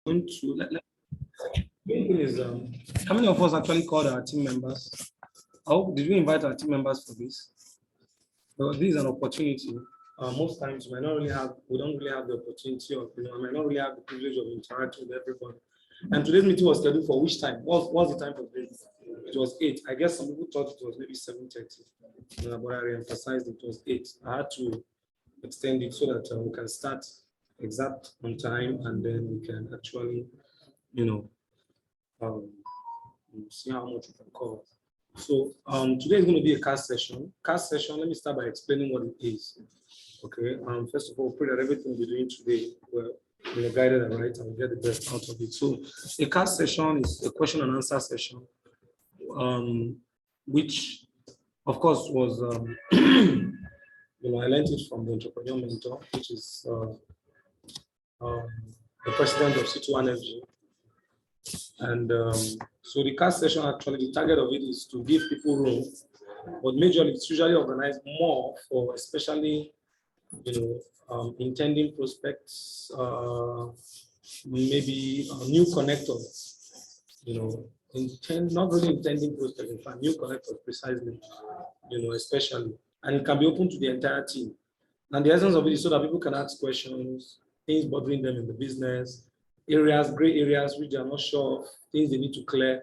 going to how many of us actually called our team members? Oh, did we invite our team members for this? Well, this is an opportunity. Most times we don't really have the opportunity of, I might not really have the privilege of interacting with everybody. And today's meeting was scheduled for which time? What's the time for this? It was 8. I guess some people thought it was maybe 7:30. But I re-emphasized it was 8. I had to extend it so that we can start exact on time, and then we can actually, see how much we can cover. So today is going to be a cast session. Cast session, let me start by explaining what it is. Okay, first of all, pray that everything we're doing today, we're guided and right, and we get the best out of it. So a cast session is a question and answer session, which of course was, I learned it from the entrepreneur mentor, which is the president of C2 Energy. And so the cast session, actually, the target of it is to give people room, but majorly it's usually organized more for especially, intending prospects, maybe new connectors, not really intending prospects, in fact, new connectors precisely, especially, and it can be open to the entire team. And the essence of it is so that people can ask questions, things bothering them in the business, areas, gray areas which they are not sure of, things they need to clear,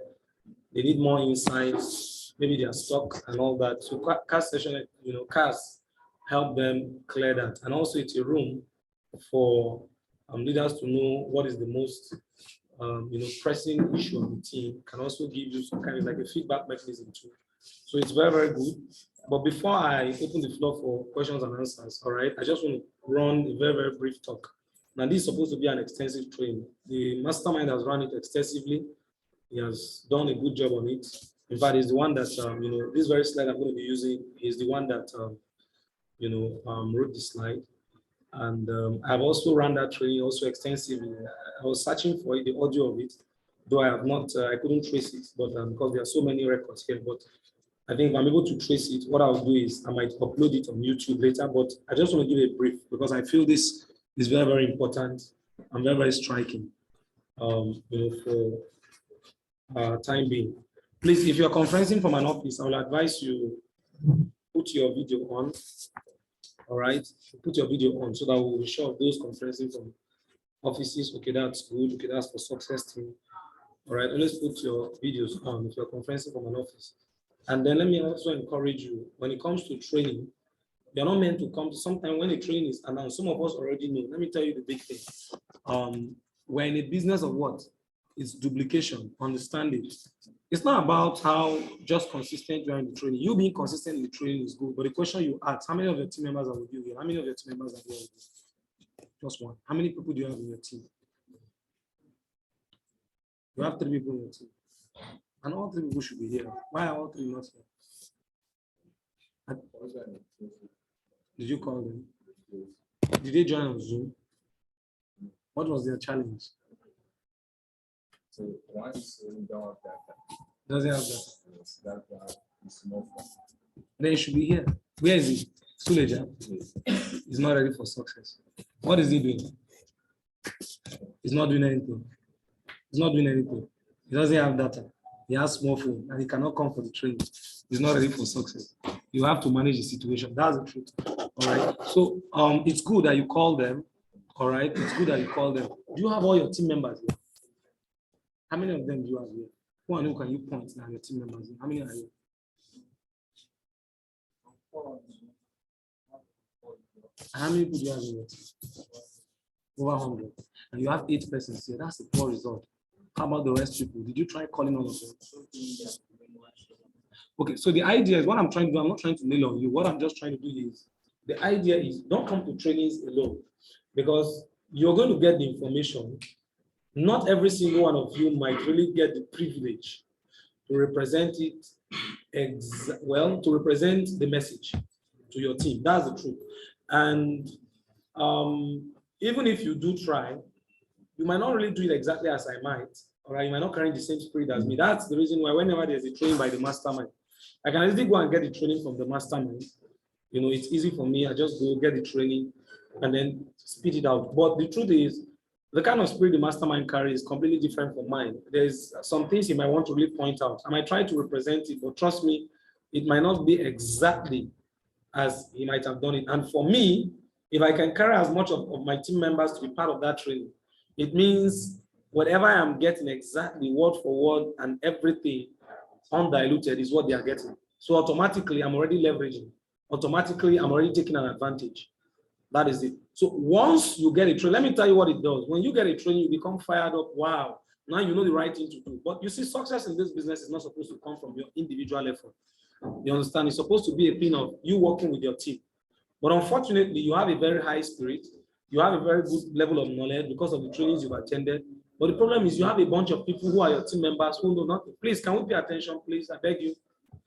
they need more insights, maybe they are stuck and all that. So cast session, cast help them clear that. And also it's a room for leaders to know what is the most pressing issue of the team, can also give you some kind of like a feedback mechanism too. So it's very, very good. But before I open the floor for questions and answers, all right, I just want to run a very, very brief talk. Now, this is supposed to be an extensive training. The mastermind has run it extensively. He has done a good job on it. In fact, it's the one that, this very slide I'm going to be using is the one that, wrote the slide. And I've also run that training also extensively. I was searching for the audio of it, though I have not, I couldn't trace it, but because there are so many records here. But I think if I'm able to trace it, what I'll do is I might upload it on YouTube later, but I just want to give a brief because I feel this is very, very important and very, very striking, for time being. Please, if you're conferencing from an office, I will advise you put your video on, all right? Put your video on so that we'll be sure of those conferencing from offices. Okay, that's good. Okay, that's for success team. All right, always put your videos on if you're conferencing from an office. And then let me also encourage you, when it comes to training, you're not meant to come to sometime when the training is announced. Some of us already know. Let me tell you the big thing. We're in a business of what? It's duplication. Understand it. It's not about how just consistent you are in the training. You being consistent in the training is good, but the question you ask, how many of your team members are with you here? How many of your team members are here with you? Just one. How many people do you have in your team? You have 3 people in your team. And all 3 people should be here. Why are all 3 not here? Did you call them? Did they join on Zoom? What was their challenge? So one is don't have data. Doesn't have that. Yes, that is more fun. Then you should be here. Where is he? Suleja? He's not ready for success. What is he doing? He's not doing anything. He's not doing anything. He doesn't have data. He has small phone and he cannot come for the training. He's not ready for success. You have to manage the situation. That's the truth. All right. So it's good that you call them. All right. It's good that you call them. Do you have all your team members here? How many of them do you have here? Who and who can you point now your team members here? How many are here? How many people do you have in your team? Over 100. And you have 8 persons here. That's a poor result. How about the rest people? Did you try calling all of them? Okay, so the idea is what I'm trying to do, I'm not trying to nail on you. What I'm just trying to do is, the idea is don't come to trainings alone because you're going to get the information. Not every single one of you might really get the privilege to represent it, to represent the message to your team. That's the truth. And even if you do try, you might not really do it exactly as I might, or you might not carry the same spirit as me. That's the reason why whenever there's a training by the mastermind, I can easily go and get the training from the mastermind. It's easy for me. I just go get the training and then spit it out. But the truth is, The kind of spirit the mastermind carries is completely different from mine. There's some things he might want to really point out. I might try to represent it, but trust me, it might not be exactly as he might have done it. And for me, if I can carry as much of my team members to be part of that training, it means whatever I am getting exactly word for word and everything undiluted is what they are getting. So automatically, I'm already leveraging. Automatically, I'm already taking an advantage. That is it. So once you get a training, let me tell you what it does. When you get a training, you become fired up. Wow, now you know the right thing to do. But you see, success in this business is not supposed to come from your individual effort. You understand? It's supposed to be a thing of you working with your team. But unfortunately, you have a very high spirit. You have a very good level of knowledge because of the trainings you've attended. But the problem is you have a bunch of people who are your team members who know nothing. Please, can we pay attention, please? I beg you.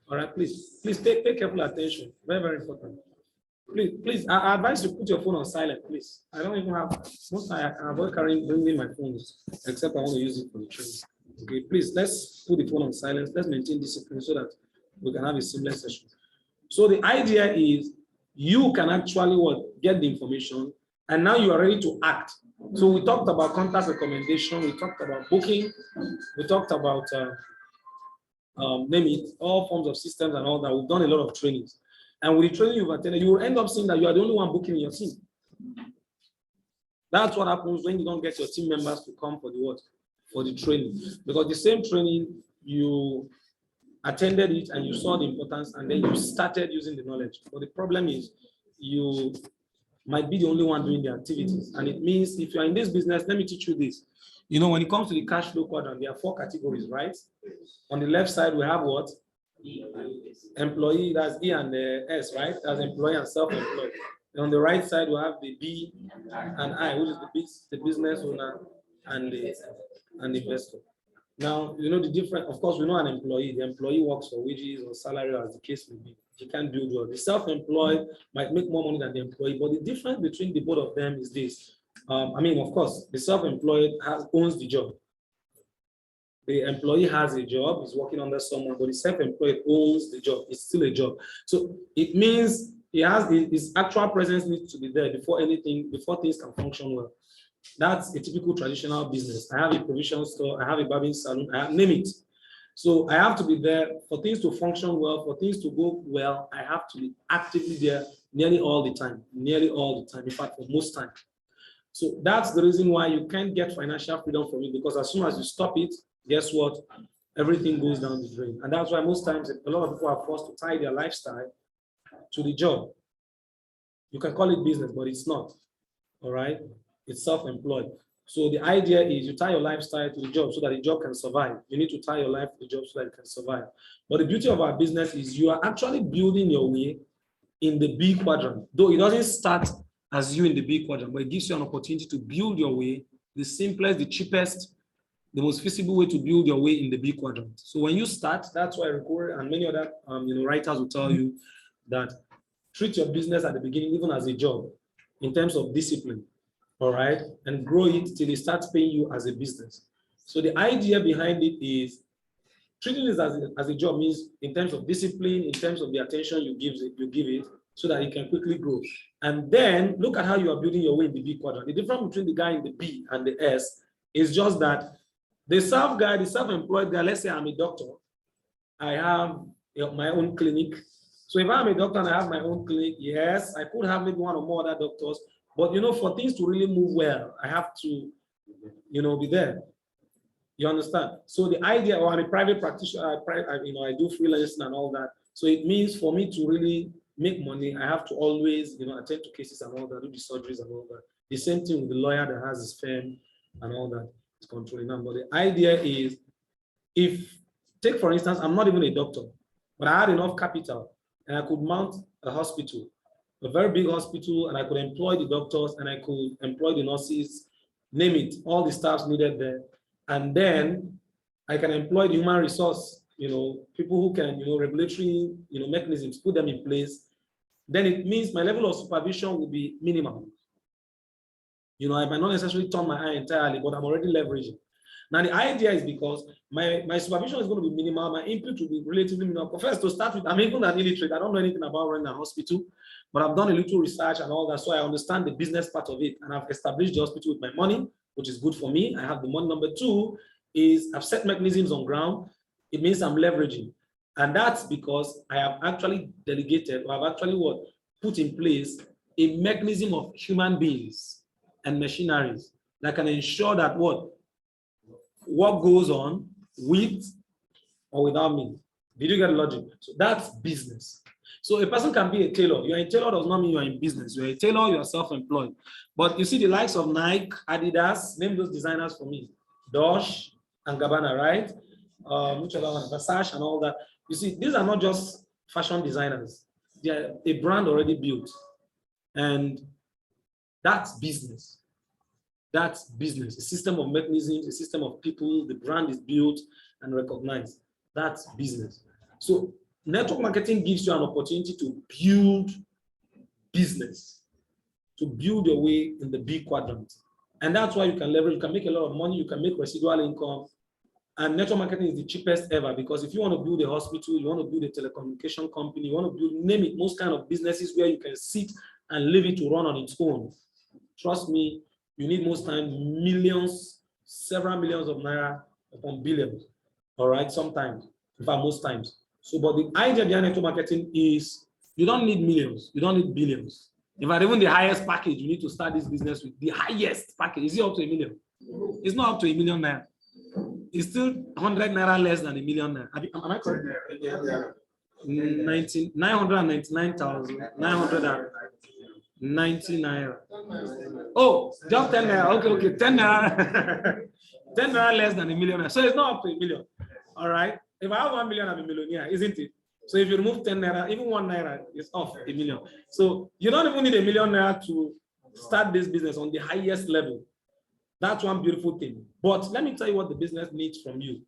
All right, please. Please pay careful attention. Very, very important. Please, I advise you to put your phone on silent, please. I don't even have, most I avoid bringing my phones, except I want to use it for the training. Okay, please, let's put the phone on silence. Let's maintain discipline so that we can have a seamless session. So the idea is you can actually get the information, and now you are ready to act. So we talked about contact recommendation, we talked about booking, we talked about name it, all forms of systems and all that. We've done a lot of trainings. And with the training you've attended, you will end up seeing that you are the only one booking in your team. That's what happens when you don't get your team members to come for the what? For the training. Because the same training, you attended it and you saw the importance and then you started using the knowledge. But the problem is you might be the only one doing the activities. And it means if you're in this business, let me teach you this. You know, when it comes to the cash flow quadrant, there are 4 categories, right? On the left side, we have what? Employee, that's E and the S, right? That's employee and self-employed. And on the right side, we have the B and I, which is the business owner and the investor. Now, you know the difference. Of course, we know an employee. The employee works for wages or salary, as the case may be. He can't build well. The self-employed might make more money than the employee, but the difference between the both of them is this. I mean, of course, the self-employed owns the job. The employee has a job, is working under someone, but the self-employed owns the job. It's still a job. So it means his actual presence needs to be there before things can function well. That's a typical traditional business. I have a provision store, I have a barbing salon, name it. So I have to be there for things to function well, for things to go well. I have to be actively there nearly all the time, in fact, for most time. So that's the reason why you can't get financial freedom from it, because as soon as you stop it, guess what? Everything goes down the drain. And that's why most times a lot of people are forced to tie their lifestyle to the job. You can call it business, but it's not. All right? It's self-employed. So the idea is you tie your lifestyle to the job so that the job can survive. You need to tie your life to the job so that it can survive. But the beauty of our business is you are actually building your way in the B quadrant. Though it doesn't start as you in the B quadrant, but it gives you an opportunity to build your way, the simplest, the cheapest, the most feasible way to build your way in the B quadrant. So when you start, that's why Ricoeur and many other writers will tell you that treat your business at the beginning, even as a job, in terms of discipline, all right? And grow it till it starts paying you as a business. So the idea behind it is treating it as a job means in terms of discipline, in terms of the attention you give it, so that it can quickly grow. And then look at how you are building your way in the B quadrant. The difference between the guy in the B and the S is just that the self-employed guy, let's say I'm a doctor, I have my own clinic. So if I'm a doctor and I have my own clinic, yes, I could have maybe one or more other doctors, but for things to really move well, I have to, be there. You understand? So the idea, I'm a private practitioner, I do freelancing and all that. So it means for me to really make money, I have to always, attend to cases and all that, do the surgeries and all that. The same thing with the lawyer that has his firm and all that. Controlling them. But the idea is, take for instance, I'm not even a doctor, but I had enough capital and I could mount a hospital, a very big hospital, and I could employ the doctors and I could employ the nurses, name it, all the staffs needed there. And then I can employ the human resource, people who can, regulatory, mechanisms, put them in place. Then it means my level of supervision will be minimal. I might not necessarily turn my eye entirely, but I'm already leveraging. Now, the idea is because my supervision is going to be minimal, my input will be relatively minimal. First, to start with, I'm even an illiterate. I don't know anything about running a hospital, but I've done a little research and all that, so I understand the business part of it, and I've established the hospital with my money. which is good for me. I have the money. Number two is I've set mechanisms on ground. It means I'm leveraging. And that's because I have actually delegated, or I've actually put in place a mechanism of human beings and machineries that can ensure that what goes on with or without me. Did you get the logic? So that's business. So a person can be a tailor. You're a tailor does not mean you're in business. You're a tailor, you're self-employed. But you see the likes of Nike, Adidas, name those designers for me. Dosh and Gabbana, right? Which other one? Versace and all that. You see, these are not just fashion designers. They are a brand already built. And that's business. That's business. A system of mechanisms, a system of people, the brand is built and recognized. That's business. So network marketing gives you an opportunity to build business, to build your way in the B quadrant. And that's why you can leverage, you can make a lot of money, you can make residual income. And network marketing is the cheapest ever, because if you want to build a hospital, you want to build a telecommunication company, you want to build, name it, most kind of businesses where you can sit and leave it to run on its own. Trust me, you need most times millions, several millions of naira upon billions. All right, sometimes, in fact, most times. So, but the idea behind network marketing is you don't need millions, you don't need billions. In fact, even the highest package, you need to start this business with the highest package. Is it up to $1 million? It's not up to $1 million naira. It's still 100 naira less than $1 million naira. Am I correct? 999,990 naira. Oh, just 10 naira. Okay, 10 naira. 10 naira less than $1 million. So it's not up to $1 million. All right. If I have 1 million, I'm a millionaire, isn't it? So if you remove 10 naira, even 1 naira is off $1 million. So you don't even need $1 million naira to start this business on the highest level. That's one beautiful thing. But let me tell you what the business needs from you.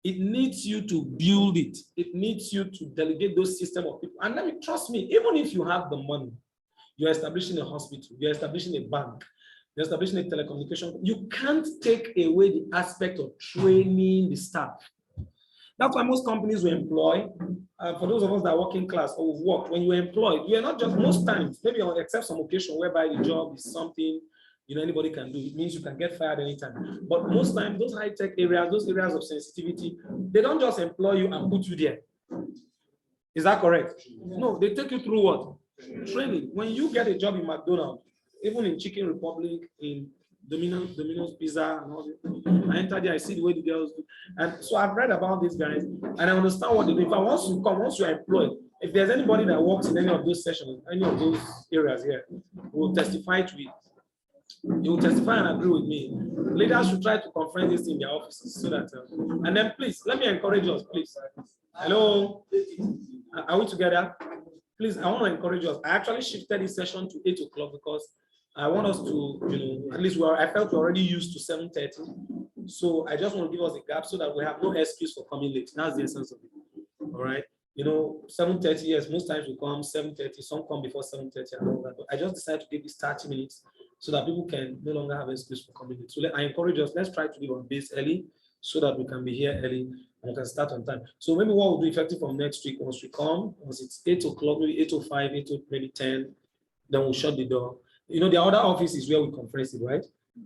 It needs you to build it. It needs you to delegate those systems of people. And let me trust me, even if you have the money, you're establishing a hospital, you're establishing a bank, you're establishing a telecommunication, you can't take away the aspect of training the staff. That's why most companies will employ, for those of us that are working class or who've worked, when you employ, you're not just, most times, maybe except some occasion whereby the job is something anybody can do. It means you can get fired anytime. But most times, those high-tech areas, those areas of sensitivity, they don't just employ you and put you there. Is that correct? No, they take you through what? Training. When you get a job in McDonald's, even in Chicken Republic, in Domino's Pizza, and all that, I enter there, I see the way the girls do. And so I've read about these guys, and I understand what they do. If I once you come, once you're employed, if there's anybody that works in any of those sessions, any of those areas here, will testify to it. You will testify and agree with me. Leaders should try to confront this in their offices so that, and then please, let me encourage us, please. Hello, are we together? Please, I want to encourage us. I actually shifted this session to 8 o'clock because I want us to, at least I felt we're already used to 7:30. So I just want to give us a gap so that we have no excuse for coming late. That's the essence of it. All right. 7:30, yes, most times we come 7:30, some come before 7:30 and all that. But I just decided to give this 30 minutes so that people can no longer have excuse for coming late. So I encourage us, let's try to leave on base early so that we can be here early and we can start on time. So maybe what we'll do effective from next week, once we come, once it's 8 o'clock, maybe 8:05, 8, maybe 10, then we'll shut the door. There are other offices where we conference it, right?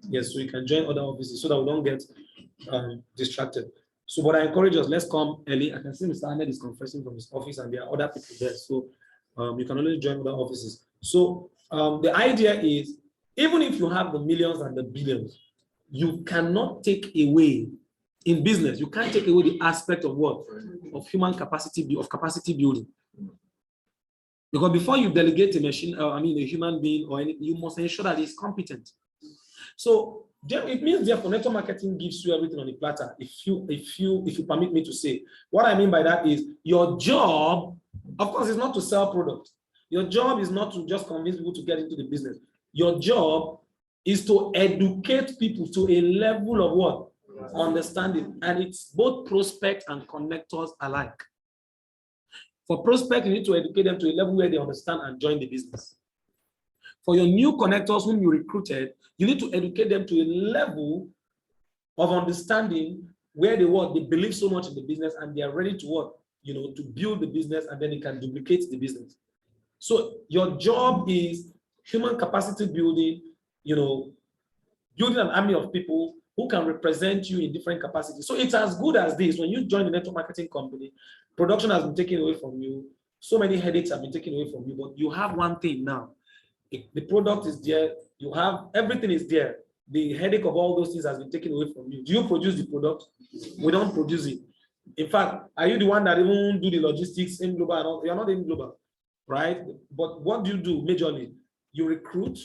Yes, so you can join other offices so that we don't get distracted. So what I encourage us, let's come early. I can see Mr. Ahmed is conferencing from his office and there are other people there. So you can only join other offices. So the idea is, even if you have the millions and the billions, you cannot take away, in business, you can't take away the aspect of what? Of human capacity, of capacity building. Because before you delegate a machine, a human being or anything, you must ensure that it's competent. So it means therefore network marketing gives you everything on the platter. If you permit me to say, what I mean by that is your job, of course, is not to sell products. Your job is not to just convince people to get into the business. Your job is to educate people to a level of what? Understanding. And it's both prospect and connectors alike. For prospect, you need to educate them to a level where they understand and join the business. For your new connectors whom you recruited, you need to educate them to a level of understanding where they believe so much in the business and they are ready to to build the business, and then they can duplicate the business. So your job is human capacity building, building an army of people who can represent you in different capacities. So it's as good as this. When you join the network marketing company, production has been taken away from you. So many headaches have been taken away from you, but you have one thing now. The product is there. You have everything is there. The headache of all those things has been taken away from you. Do you produce the product? We don't produce it. In fact, are you the one that even do the logistics in global and all? You're not in global, right? But what do you do majorly? You recruit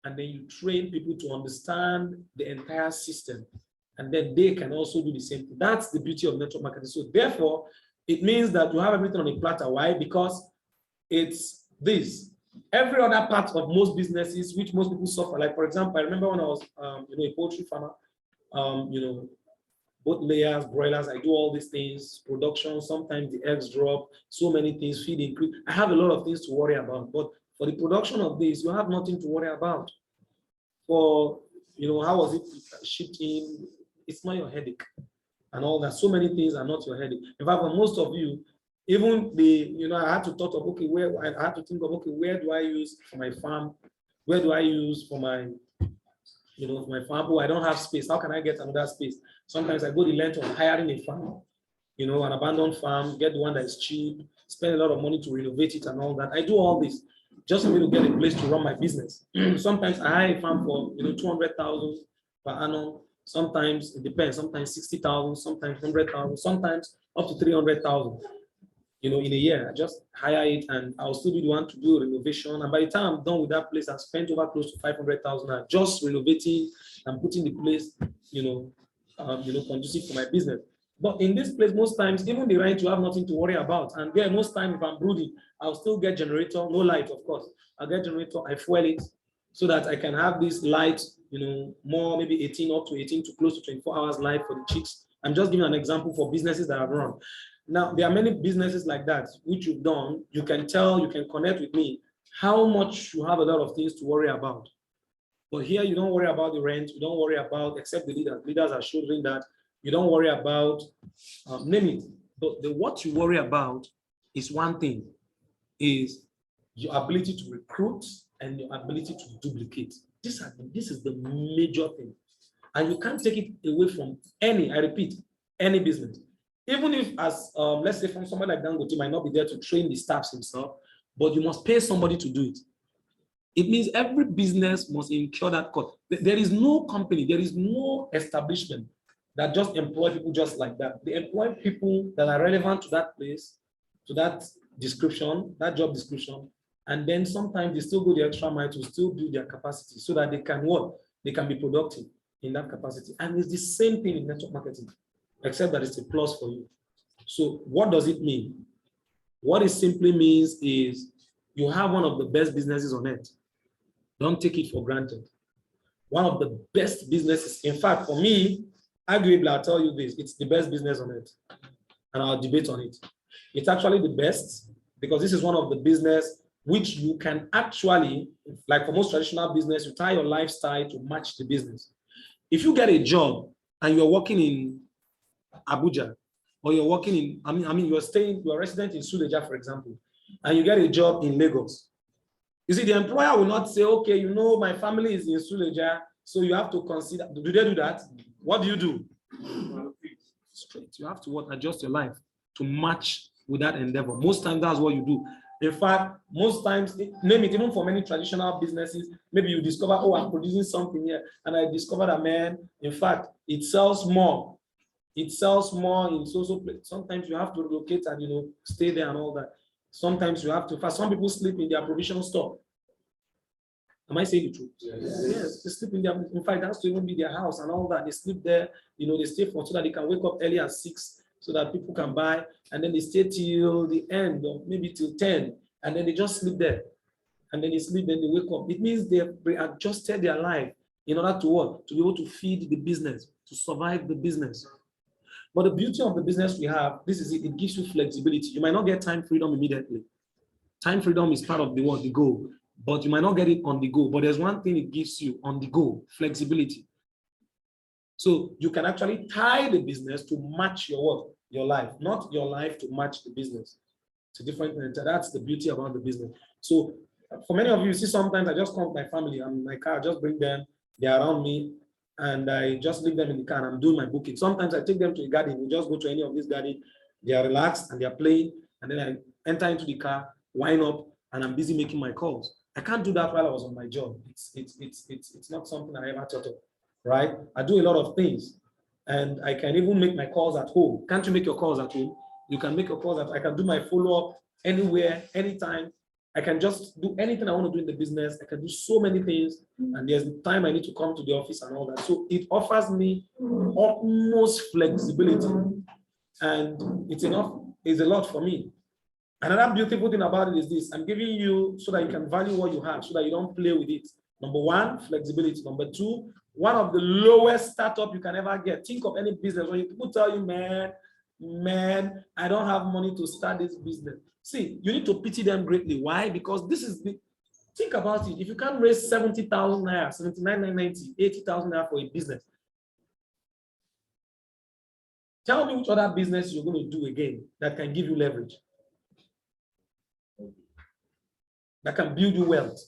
and then you train people to understand the entire system. And then they can also do the same thing. That's the beauty of network marketing. So therefore, it means that you have everything on a platter. Why? Because it's this. Every other part of most businesses, which most people suffer, like for example, I remember when I was, a poultry farmer, both layers, broilers, I do all these things, production, sometimes the eggs drop, so many things, feed increase. I have a lot of things to worry about, but for the production of this, you have nothing to worry about. For, how was it shipped in? It's not your headache and all that. So many things are not your headache. In fact, for most of you, even I had to thought of, okay, I had to think of, okay, where do I use for my farm? Where do I use for my, for my farm? Oh, I don't have space. How can I get another space? Sometimes I go the length of hiring a farm, an abandoned farm, get the one that is cheap, spend a lot of money to renovate it and all that. I do all this just for me to get a place to run my business. Sometimes I hire a farm for 200,000 per annum. Sometimes it depends. Sometimes 60,000, sometimes 100,000, sometimes up to 300,000. In a year, I just hire it and I'll still be the one to do renovation. And by the time I'm done with that place, I've spent over close to 500,000 just renovating and putting the place, conducive for my business. But in this place, most times, even the rent, you have nothing to worry about. And there, most times, if I'm brooding, I'll still get generator, no light, of course. I'll get generator, I fuel it so that I can have this light, more maybe 18 up to 18 to close to 24 hours light for the chicks. I'm just giving an example for businesses that I've run. Now, there are many businesses like that, which you've done. You can tell, you can connect with me, how much you have a lot of things to worry about. But here, you don't worry about the rent. You don't worry about, except the leaders. Leaders are showing that. You don't worry about, name it. But what you worry about is one thing, is your ability to recruit and your ability to duplicate. This is the major thing. And you can't take it away from any business. Even if, as let's say, from somebody like Dangote might not be there to train the staffs himself, but you must pay somebody to do it. It means every business must incur that cost. There is no company, there is no establishment that just employ people just like that. They employ people that are relevant to that place, to that description, that job description, and then sometimes they still go the extra mile to still build their capacity so that they can what? They can be productive in that capacity. And it's the same thing in network marketing, except that it's a plus for you. So what does it mean? What it simply means is you have one of the best businesses on earth. Don't take it for granted. One of the best businesses. In fact, for me, arguably, I'll tell you this, it's the best business on earth. And I'll debate on it. It's actually the best because this is one of the business which you can actually, like for most traditional business, you tie your lifestyle to match the business. If you get a job and you're working in Abuja, or you're working in, you're resident in Suleja, for example, and you get a job in Lagos. You see, the employer will not say, okay, my family is in Suleja, so you have to consider. Do they do that? What do you do? Straight. You have to adjust your life to match with that endeavor. Most times, that's what you do. In fact, most times, name it, even for many traditional businesses, maybe you discover, oh, I'm producing something here, and I discovered a man, in fact, it sells more. It sells more in social place. Sometimes you have to relocate and stay there and all that. Sometimes you have to. For some people sleep in their provision store. Am I saying the truth? Yes, they sleep in their. In fact, that has to even be their house and all that. They sleep there. They stay for so that they can wake up early at 6, so that people can buy, and then they stay till the end, or maybe till 10, and then they just sleep there, and then they sleep, then they wake up. It means they adjusted their life in order to what? To be able to feed the business, to survive the business. But the beauty of the business we have, this is it gives you flexibility. You might not get time freedom immediately. Time freedom is part of the goal, but you might not get it on the go. But there's one thing it gives you on the go, flexibility. So you can actually tie the business to match your life, not your life to match the business. It's a different thing. That's the beauty about the business. So for many of you, see, sometimes I just come with my family, I'm in my car, I just bring them, they're around me. and I just leave them in the car and I'm doing my booking. Sometimes I take them to a garden. We just go to any of these gardens. They are relaxed and they are playing. And then I enter into the car, wind up, and I'm busy making my calls. I can't do that while I was on my job. It's not something I ever thought of, right? I do a lot of things. And I can even make my calls at home. Can't you make your calls at home? You can make your calls I can do my follow-up anywhere, anytime. I can just do anything I want to do in the business. I can do so many things. And there's time I need to come to the office and all that. So it offers me utmost flexibility. And it's a lot for me. Another beautiful thing about it is this. I'm giving you so that you can value what you have, so that you don't play with it. Number one, flexibility. Number two, one of the lowest startup you can ever get. Think of any business when people tell you, man, I don't have money to start this business. See, you need to pity them greatly. Why? Because this is the, think about it. If you can't raise 70,000 naira, 79,990, 80,000 naira for a business, tell me which other business you're going to do again that can give you leverage, that can build you wealth.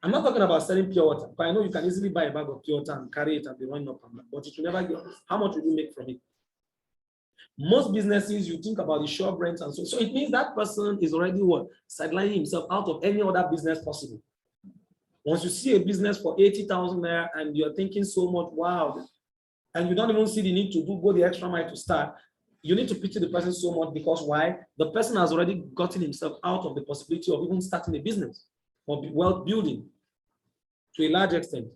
I'm not talking about selling pure water, but I know you can easily buy a bag of pure water and carry it and be running up and down, but it will never get, how much will you make from it? Most businesses, you think about the shop rent and so it means that person is already what? Sidelining himself out of any other business possible. Once you see a business for 80,000 naira and you're thinking so much, wow, and you don't even see the need to go the extra mile to start, you need to pity the person so much because why? The person has already gotten himself out of the possibility of even starting a business or wealth building to a large extent.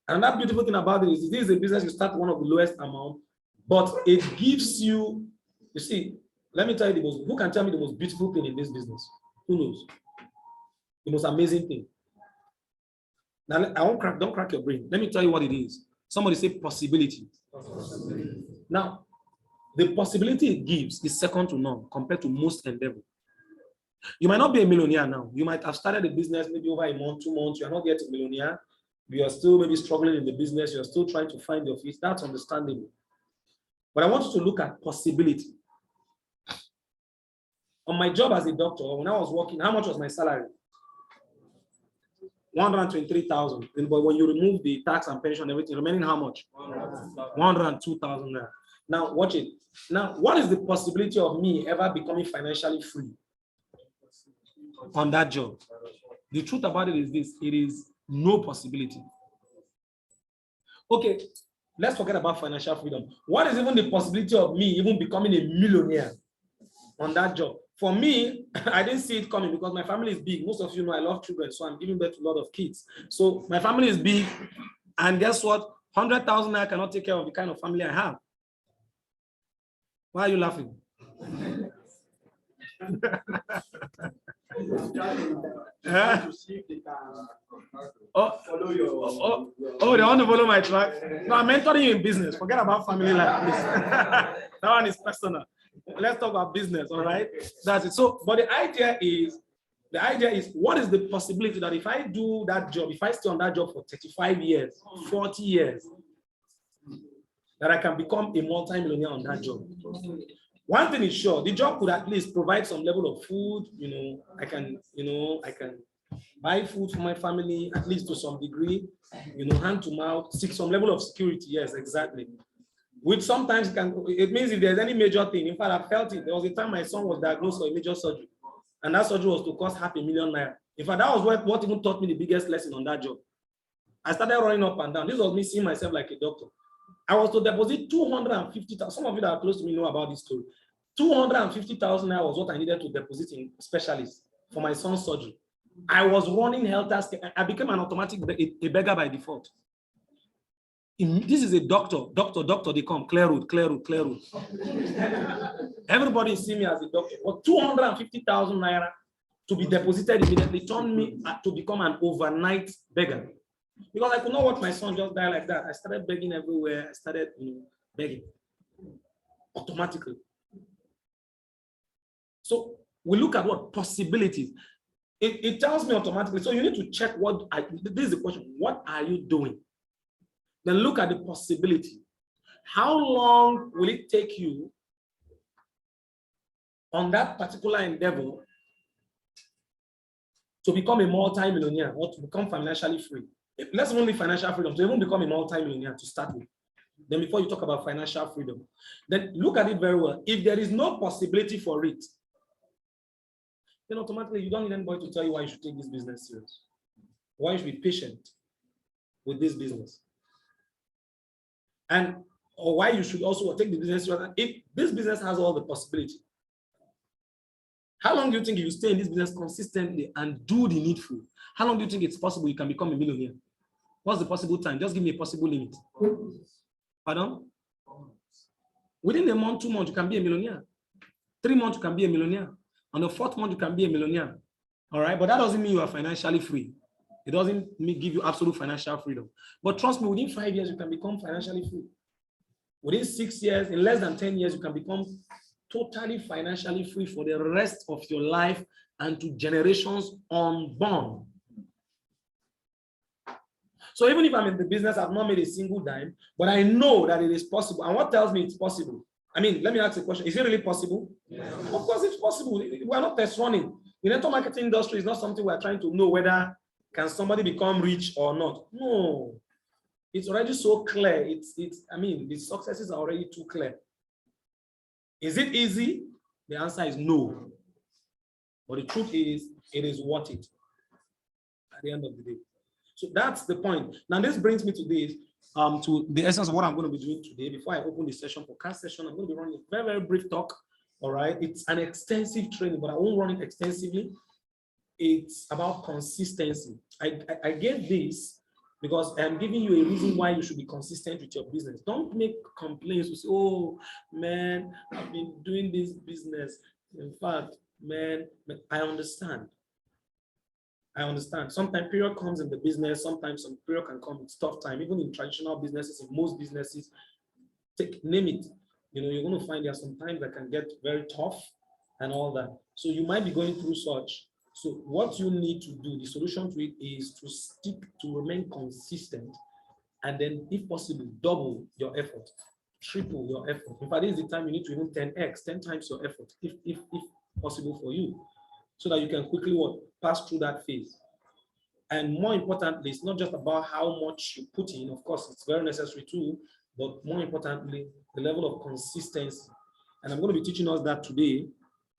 And that beautiful thing about it is this is a business you start one of the lowest amount, but it gives you, you see, let me tell you who can tell me the most beautiful thing in this business? Who knows? The most amazing thing. Now, don't crack your brain. Let me tell you what it is. Somebody say possibility. Now, the possibility it gives is second to none compared to most endeavor. You might not be a millionaire now. You might have started a business maybe over a month, 2 months. You're not yet a millionaire. You are still maybe struggling in the business. You're still trying to find your feet. That's understandable. But I want you to look at possibility. On my job as a doctor, when I was working, how much was my salary? 123,000. But when you remove the tax and pension, everything, remaining how much? 102,000 naira. Now, watch it. Now, what is the possibility of me ever becoming financially free on that job? The truth about it is this: it is no possibility. Okay, let's forget about financial freedom. What is even the possibility of me even becoming a millionaire on that job? For me, I didn't see it coming because my family is big. Most of you know I love children, so I'm giving birth to a lot of kids. So my family is big, and guess what? 100,000 I cannot take care of the kind of family I have. Why are you laughing? They want to follow my track. No, I'm mentoring you in business. Forget about family life, please. That one is personal. Let's talk about business, all right? That's it. So, but the idea is, what is the possibility that if I do that job, if I stay on that job for 35 years, 40 years, that I can become a multi-millionaire on that job? One thing is sure, the job could at least provide some level of food. I can buy food for my family, at least to some degree, hand to mouth, seek some level of security. Yes, exactly. Which sometimes it means if there's any major thing. In fact, I felt it. There was a time my son was diagnosed for a major surgery, and that surgery was to cost 500,000 naira. In fact, that was what even taught me the biggest lesson on that job. I started running up and down. This was me seeing myself like a doctor. I was to deposit 250,000. Some of you that are close to me know about this story. 250,000 naira was what I needed to deposit in specialists for my son's surgery. I was running helter skelter. I became an automatic a beggar by default. This is a doctor, they come, clear road. Everybody see me as a doctor. But 250,000 naira to be deposited immediately turned me to become an overnight beggar. Because I could not watch my son just die like that. I started begging everywhere. I started begging automatically. So we look at what possibilities. It tells me automatically. So you need to check this is the question. What are you doing? Then look at the possibility. How long will it take you on that particular endeavor to become a multi-millionaire or to become financially free? Let's only financial freedom. So you won't become a multi-millionaire to start with. Then before you talk about financial freedom, then look at it very well. If there is no possibility for it, then automatically you don't need anybody to tell you why you should take this business serious. Why you should be patient with this business. And or why you should also take the business serious. If this business has all the possibility, how long do you think if you stay in this business consistently and do the needful, how long do you think it's possible you can become a millionaire? What's the possible time? Just give me a possible limit. Pardon? Within a month, 2 months, you can be a millionaire. 3 months, you can be a millionaire. On the 4th month, you can be a millionaire. All right, but that doesn't mean you are financially free. It doesn't give you absolute financial freedom. But trust me, within 5 years, you can become financially free. Within 6 years, in less than 10 years, you can become totally financially free for the rest of your life and to generations unborn. So even if I'm in the business, I've not made a single dime, but I know that it is possible. And what tells me it's possible? I mean, let me ask a question. Is it really possible? Yeah. Of course, it's possible. We're not test running. The network marketing industry is not something we're trying to know whether can somebody become rich or not. No, it's already so clear. I mean, the successes are already too clear. Is it easy? The answer is no. But the truth is, it is worth it at the end of the day. So that's the point. Now, this brings me to this, to the essence of what I'm going to be doing today. Before I open the session for cast session, I'm going to be running a very, very brief talk. All right. It's an extensive training, but I won't run it extensively. It's about consistency. I gave this because I'm giving you a reason why you should be consistent with your business. Don't make complaints to say, oh, man, I've been doing this business. In fact, man, I understand. I understand. Sometimes period comes in the business. Sometimes some period can come. It's tough time. Even in traditional businesses, in most businesses, name it. You know, you're going to find there are some times that can get very tough and all that. So you might be going through such. So what you need to do, the solution to it is to stick, to remain consistent, and then, if possible, double your effort, triple your effort. In fact, this is the time you need to even 10x, 10 times your effort, if possible for you, so that you can quickly pass through that phase. And more importantly, it's not just about how much you put in. Of course, it's very necessary too, but more importantly, the level of consistency. And I'm going to be teaching us that today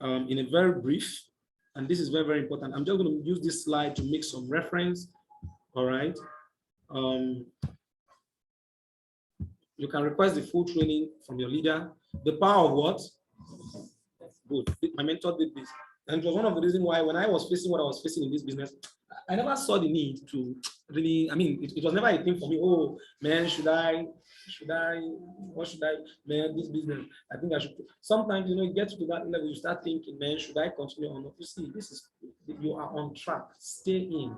in a very brief. And this is very, very important. I'm just going to use this slide to make some reference. All right. You can request the full training from your leader. The power of what? Good. My mentor did this. And it was one of the reasons why when I was facing what I was facing in this business, I never saw the need to really, I mean, it was never a thing for me. Oh, man, what should I, man, this business, I think I should. Sometimes, you know, you get to that level, you start thinking, man, should I continue or not? You see, you are on track, stay in.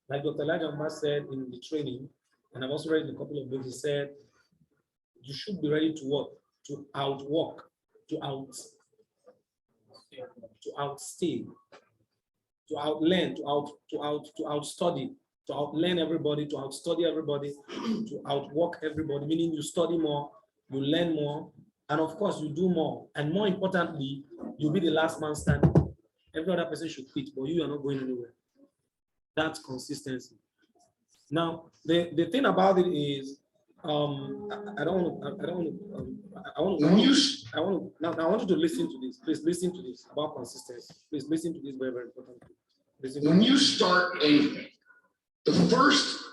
Like Dr. Elijah Mba said in the training, and I've also read in a couple of books, he said, you should be ready to work, to outwork, to outstay, to outlearn, to outstudy, to outlearn everybody, to outstudy everybody, to outwork everybody, meaning you study more, you learn more, and of course you do more. And more importantly, you'll be the last man standing. Every other person should quit, but you are not going anywhere. That's consistency. Now, the thing about it is, I want you to listen to this. Please listen to this about consistency. Please listen to this very, very important. When you start anything, the first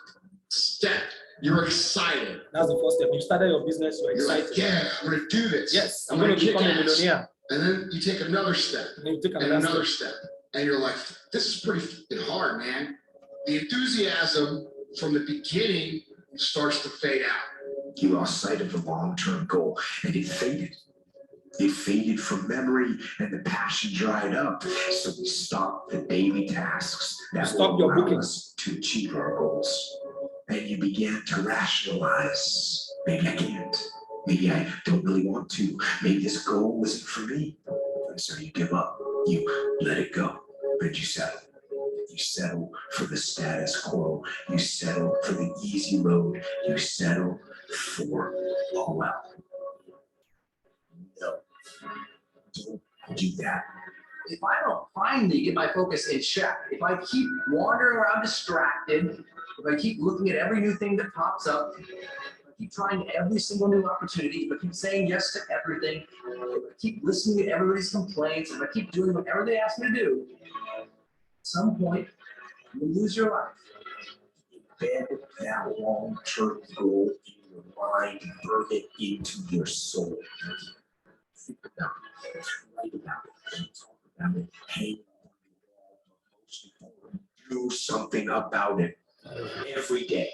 step, you're excited. That's the first step. You started your business, you're excited. Like, yeah, I'm going to do this. Yes, I'm going to become a millionaire. And then you take another step, and then you take another step. And you're like, this is pretty hard, man. The enthusiasm from the beginning starts to fade out. You lost sight of the long-term goal, and it faded. It faded from memory, and the passion dried up. So we stopped the daily tasks that will allow us to achieve our goals. And you began to rationalize. Maybe I can't. Maybe I don't really want to. Maybe this goal isn't for me. And so you give up. You let it go. But you settle. You settle for the status quo. You settle for the easy road. You settle for, oh well. No, don't do that. if I don't finally get my focus in check, if I keep wandering around distracted, if I keep looking at every new thing that pops up, if I keep trying every single new opportunity, if I keep saying yes to everything, if I keep listening to everybody's complaints, if I keep doing whatever they ask me to do, at some point, you lose your life. Embed that long-term goal in your mind, burn it into your soul. Think about it, write about it, talk about it, hang on the wall, but most important, do something about it every day.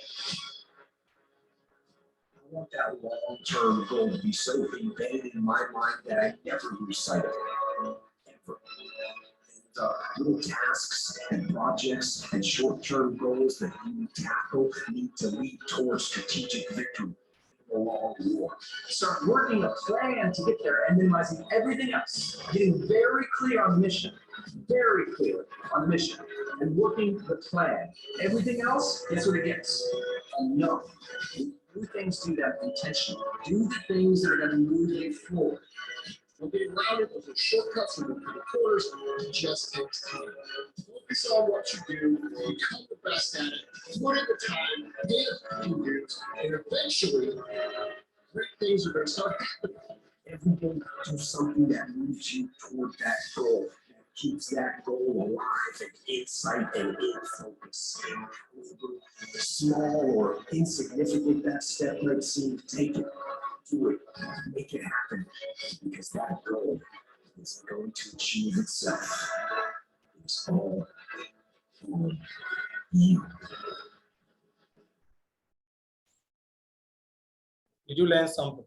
I want that long-term goal to be so embedded in my mind that I never lose sight of it, ever. Little tasks and projects and short-term goals that you tackle need to lead towards strategic victory in the long war. Start working a plan to get there and minimizing everything else. Getting very clear on the mission, and working the plan. Everything else, guess what it gets? No. Do things, do them intentionally. Do the things that are going to move you forward. Don't get around it, those are shortcuts and the quarters, it just takes time. Focus on what you do, become the best at it, put in the time, pay the few dues, and eventually, great things are gonna start happening. Every day, do something that moves you toward that goal, that keeps that goal alive and in sight and in focus. The small or insignificant that step might seem, take it, do it, make it happen, because that goal is going to achieve itself. It's all for you. Did you learn something?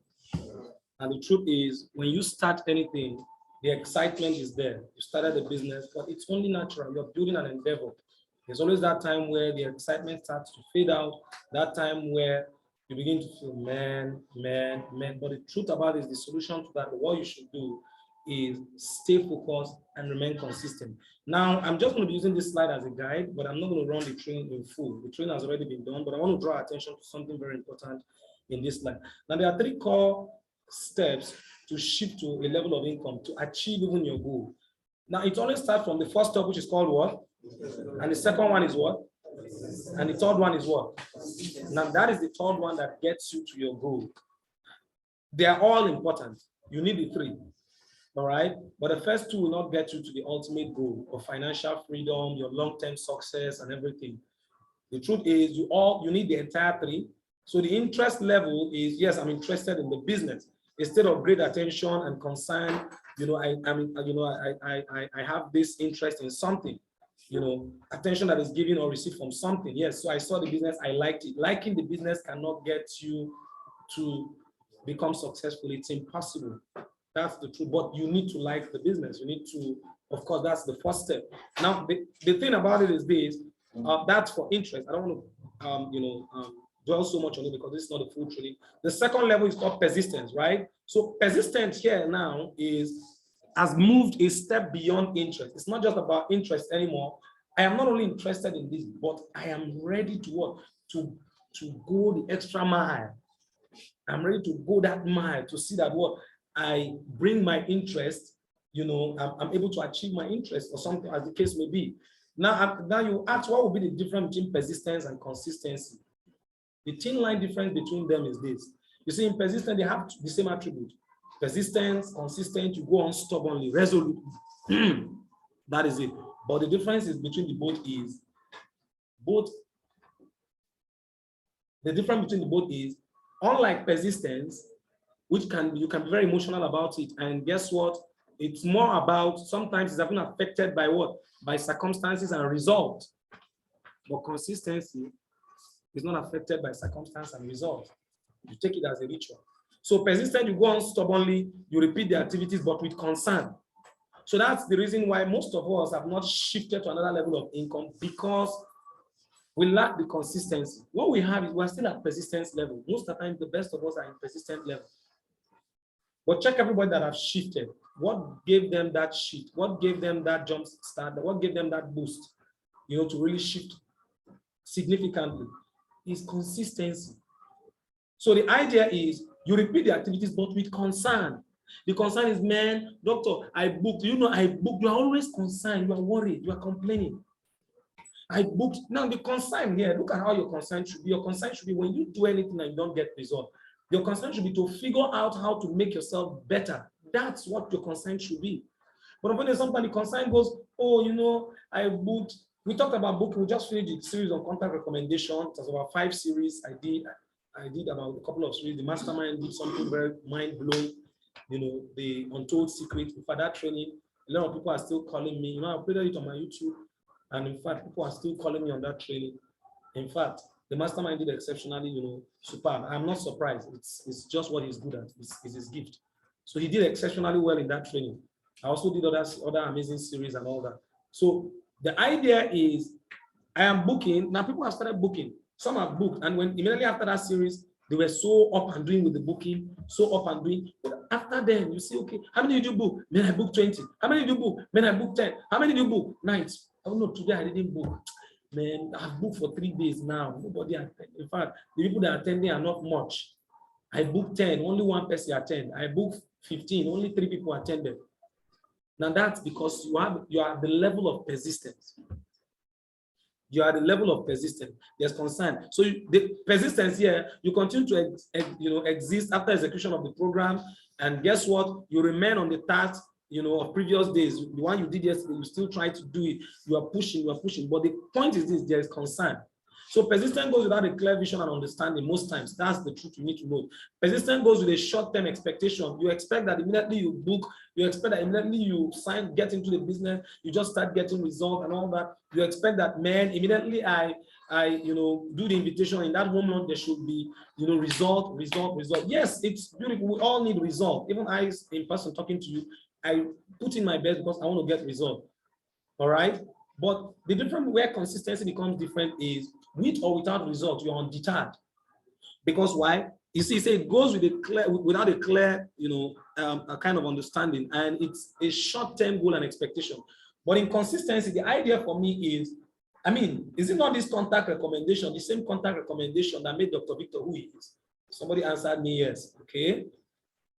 And the truth is, when you start anything, the excitement is there. You started a business, but it's only natural. You're building an endeavor. There's always that time where the excitement starts to fade out, that time where you begin to feel, man. But the truth about it is the solution to that, what you should do is stay focused and remain consistent. Now, I'm just going to be using this slide as a guide, but I'm not going to run the training in full. The training has already been done, but I want to draw attention to something very important in this slide. Now, there are 3 core steps to shift to a level of income to achieve even your goal. Now, it always starts from the first step, which is called what? And the second one is what? And the third one is what? Now, that is the third one that gets you to your goal. They are all important. You need the 3. All right. But the first 2 will not get you to the ultimate goal of financial freedom, your long-term success, and everything. The truth is, you need the entire 3. So the interest level is, yes, I'm interested in the business. Instead of great attention and concern, I have this interest in something, attention that is given or received from something. Yes, so I saw the business, I liked it. Liking the business cannot get you to become successful. It's impossible. That's the truth. But you need to like the business. You need to, of course, that's the first step. Now, the thing about it is this, that's for interest. I don't want to, dwell so much on it because this is not a full training. The second level is called persistence, right? So persistence here now has moved a step beyond interest. It's not just about interest anymore. I am not only interested in this, but I am ready to what? To go the extra mile. I'm ready to go that mile to see that what I bring my interest, I'm able to achieve my interest or something as the case may be. Now you ask, what would be the difference between persistence and consistency? The thin line difference between them is this. You see, in persistence, they have the same attribute. Persistence, consistent, you go on stubbornly, resolutely. That is it. But the difference is between the both is, the difference between the both is, unlike persistence, which you can be very emotional about it. And guess what? It's more about, sometimes it's even affected by what? By circumstances and results. But consistency is not affected by circumstance and result. You take it as a ritual. So persistent, you go on stubbornly, you repeat the activities, but with concern. So that's the reason why most of us have not shifted to another level of income, because we lack the consistency. What we have is we're still at persistence level. Most of the time, the best of us are in persistent level. But check everybody that have shifted. What gave them that shift? What gave them that jump start? What gave them that boost? To really shift significantly is consistency. So the idea is you repeat the activities, but with concern. The concern is, man, doctor, I booked. You know, I booked. You are always concerned. You are worried. You are complaining. I booked. Now the concern here, look at how your concern should be. Your concern should be when you do anything and you don't get result. Your concern should be to figure out how to make yourself better. That's what your concern should be. But when somebody concern goes, oh, you know, I booked. We talked about booking. We just finished the series on contact recommendation. It was about 5 series. I did about a couple of series. The mastermind did something very mind-blowing. You know, the untold secret. For that training, a lot of people are still calling me. You know, I uploaded it on my YouTube. And in fact, people are still calling me on that training. In fact, the mastermind did exceptionally, you know, superb. I'm not surprised. It's just what he's good at. It's his gift. So he did exceptionally well in that training. I also did other amazing series and all that. So the idea is, I am booking. Now people have started booking. Some have booked. And when immediately after that series, they were so up and doing with the booking, so up and doing. But after then, you see, okay, how many did you book? Then I booked 20. How many did you book? Then I booked 10. How many did you book? 9. Oh no, today I didn't book. Man, I've booked for 3 days now. Nobody attended. In fact, the people that are attending are not much. I booked 10, only one person attended. I booked 15, only 3 people attended. Now that's because you are at the level of persistence. You are at the level of persistence. There's concern. So the persistence here, you continue to exist after execution of the program, and guess what? You remain on the task, you know, of previous days. The one you did yesterday, you still try to do it. You are pushing. But the point is this: there is concern. So persistence goes without a clear vision and understanding most times. That's the truth you need to know. Persistence goes with a short-term expectation. You expect that immediately you book, you expect that immediately you get into the business, you just start getting results and all that. You expect that, man, immediately I do the invitation in that moment, there should be, result. Yes, it's beautiful. We all need result. Even I, in person talking to you, I put in my best because I want to get result. All right. But the difference where consistency becomes different is with or without result, you're undeterred. Because why? You see, it goes without a clear, a kind of understanding, and it's a short-term goal and expectation. But in consistency, the idea for me is, is it not this contact recommendation, the same contact recommendation that made Dr. Victor who he is? Somebody answered me, yes. Okay.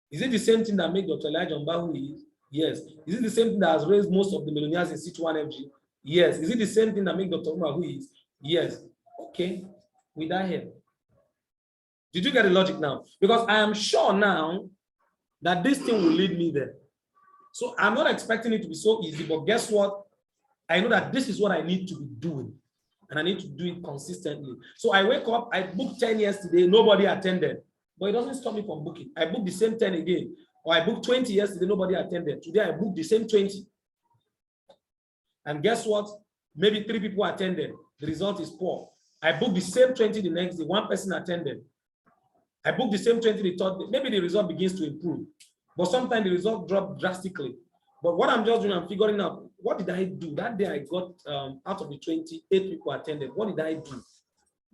Is it the same thing that made Dr. Elijah Mba who he is? Yes. Is it the same thing that has raised most of the millionaires in C21FG? Yes. Is it the same thing that made Dr. Umar who he is? Yes. Okay. With that here. Did you get the logic now? Because I am sure now that this thing will lead me there. So I'm not expecting it to be so easy, but guess what? I know that this is what I need to be doing, and I need to do it consistently. So I wake up, I booked 10 yesterday, nobody attended, but it doesn't stop me from booking. I booked the same 10 again, or I booked 20 yesterday, nobody attended. Today I booked the same 20. And guess what? Maybe 3 people attended. The result is poor. I booked the same 20 the next day, 1 person attended. I booked the same 20 the third day. Maybe the result begins to improve, but sometimes the result dropped drastically. But what I'm just doing, I'm figuring out, what did I do? That day I got, out of the 20, 8 people attended. What did I do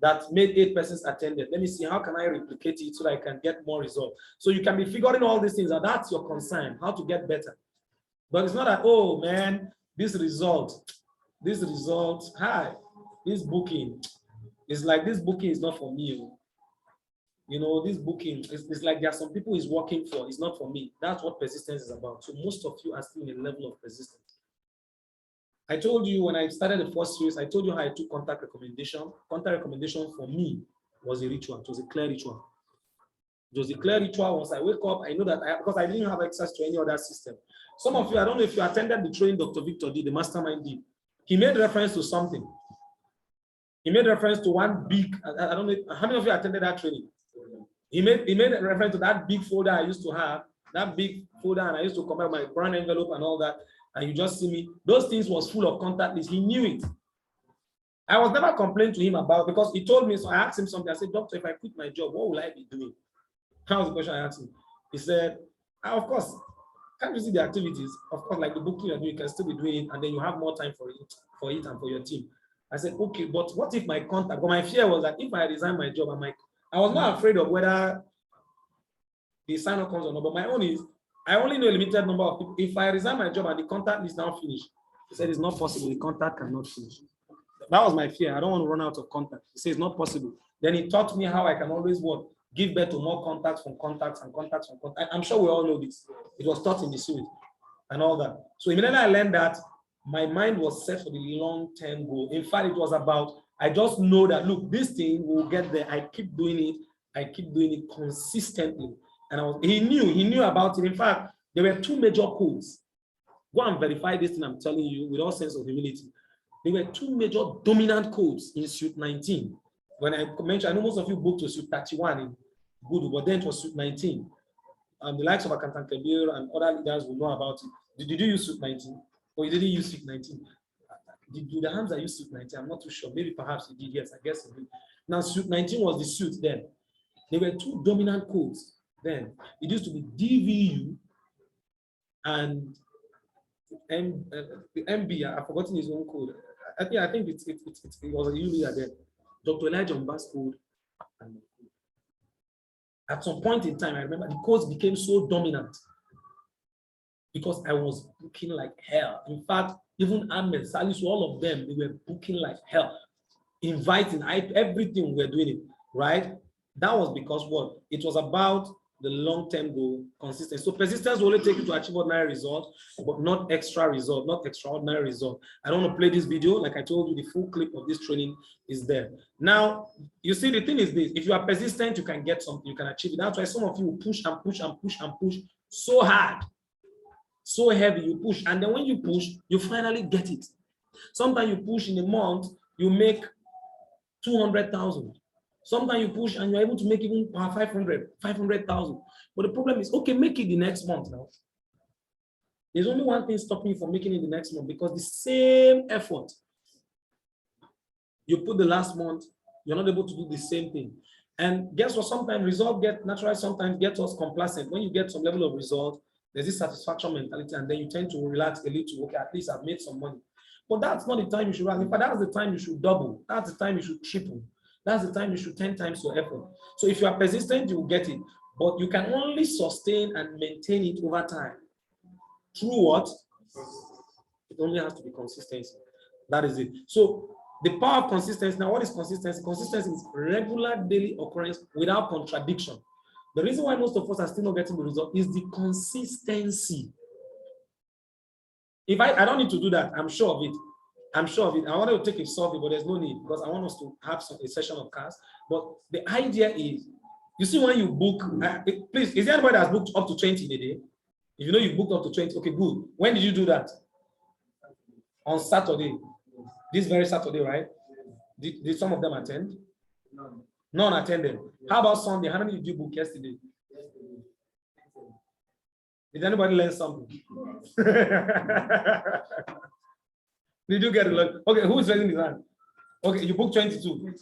that made 8 persons attended? Let me see, how can I replicate it so that I can get more results? So you can be figuring all these things, and that's your concern, how to get better. But it's not that, oh man, this result, hi, this booking, it's like this booking is not for me. This booking, it's like there are some people it's working for, it's not for me. That's what persistence is about. So most of you are still in a level of persistence. I told you when I started the first series, I told you how I took contact recommendation. Contact recommendation for me was a ritual. It was a clear ritual. It was a clear ritual. Once I wake up, I know that because I didn't have access to any other system. Some of you, I don't know if you attended the training Dr. Victor did, the mastermind did. He made reference to something. He made reference to one big, I don't know, how many of you attended that training? He made a reference to that big folder I used to have, and I used to combine my brand envelope and all that. And you just see me, those things was full of contact lists. He knew it. I was never complaining to him about, because he told me, so I asked him something. I said, doctor, if I quit my job, what will I be doing? That was the question I asked him. He said, of course, can't you see the activities? Of course, like the booking you're doing, you can still be doing it, and then you have more time for it and for your team. I said, okay, but what if my contact, but my fear was that if I resign my job, I was not afraid of whether the sign-up comes or not, but my own is, I only know a limited number of people. If I resign my job and the contact is now finished, he said it's not possible, the contact cannot finish. That was my fear. I don't want to run out of contact. He said it's not possible. Then he taught me how I can always give birth to more contacts from contacts and contacts from contacts. I'm sure we all know this. It was taught in the suite and all that. So immediately I learned that, my mind was set for the long-term goal. In fact, it was about, I just know that, look, this thing will get there. I keep doing it consistently. And he knew about it. In fact, there were two major codes. Go and verify this thing I'm telling you with all sense of humility. There were two major dominant codes in suite 19. When I mentioned, I know most of you booked to suite 31 in Good, but then it was suite 19. The likes of Akantan Kabir and other leaders will know about it. Did you use suite 19? Or you didn't use suite 19? Did the hands that used suite 19? I'm not too sure. Maybe perhaps you did. Yes, I guess you did. Now, suite 19 was the suite then. There were two dominant codes then. It used to be DVU and the MB. I've forgotten his own code. I think it was a U leader then. Dr. Elijah Mbas code. At some point in time, I remember the codes became so dominant because I was booking like hell. In fact, even Ahmed, Salisu, all of them, they were booking like hell, inviting, everything we were doing it, right? That was because what? It was about the long-term goal, consistency. So persistence will only take you to achieve ordinary result, but not extra result, not extraordinary result. I don't want to play this video. Like I told you, the full clip of this training is there. Now, you see, the thing is this: if you are persistent, you can get something, you can achieve it. That's why some of you will push and push and push and push so hard, so heavy, you push, and then when you push, you finally get it. Sometimes you push in a month, you make 200,000. Sometimes you push and you're able to make even 500,000. But the problem is, okay, make it the next month now. There's only one thing stopping you from making it the next month, because the same effort you put the last month, you're not able to do the same thing. And guess what? Sometimes result sometimes get us complacent. When you get some level of result, there's this satisfaction mentality, and then you tend to relax a little. Okay, at least I've made some money. But that's not the time you should run. In fact, that's the time you should double. That's the time you should triple. That's the time you should 10 times your effort. So if you are persistent, you will get it. But you can only sustain and maintain it over time. Through what? It only has to be consistency. That is it. So the power of consistency. Now, what is consistency? Consistency is regular daily occurrence without contradiction. The reason why most of us are still not getting the result is the consistency. If I don't need to do that, I'm sure of it. I'm sure of it. I wanted to take a survey, but there's no need, because I want us to have a session of class. But the idea is, you see, when you book, please, is there anybody that's booked up to 20 in a day? If you know you booked up to 20, okay, good. When did you do that? On Saturday. This very Saturday, right? Did some of them attend? None attended. How about Sunday? How many did you book yesterday? Did anybody learn something? Did you get it? Okay, who's raising his hand? Okay, you booked 22.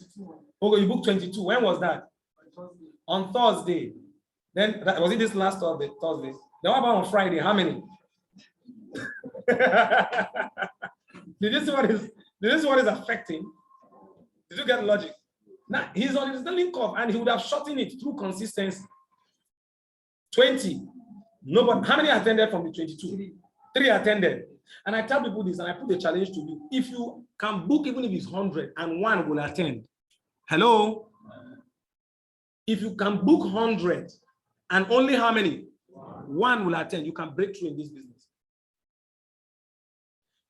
Okay, you booked 22. When was that? On Thursday. Then, was it this last Thursday? Then what about on Friday? How many? Did you see what is affecting? Did you get the logic? Now, he's on his link off, and he would have shortened it through consistency. 20. Nobody. How many attended from the 22? 3 attended. And I tell people this, and I put the challenge to you. If you can book, even if it's 100, and 1 will attend. Hello? If you can book 100, and only how many? 1 will attend, you can break through in this business.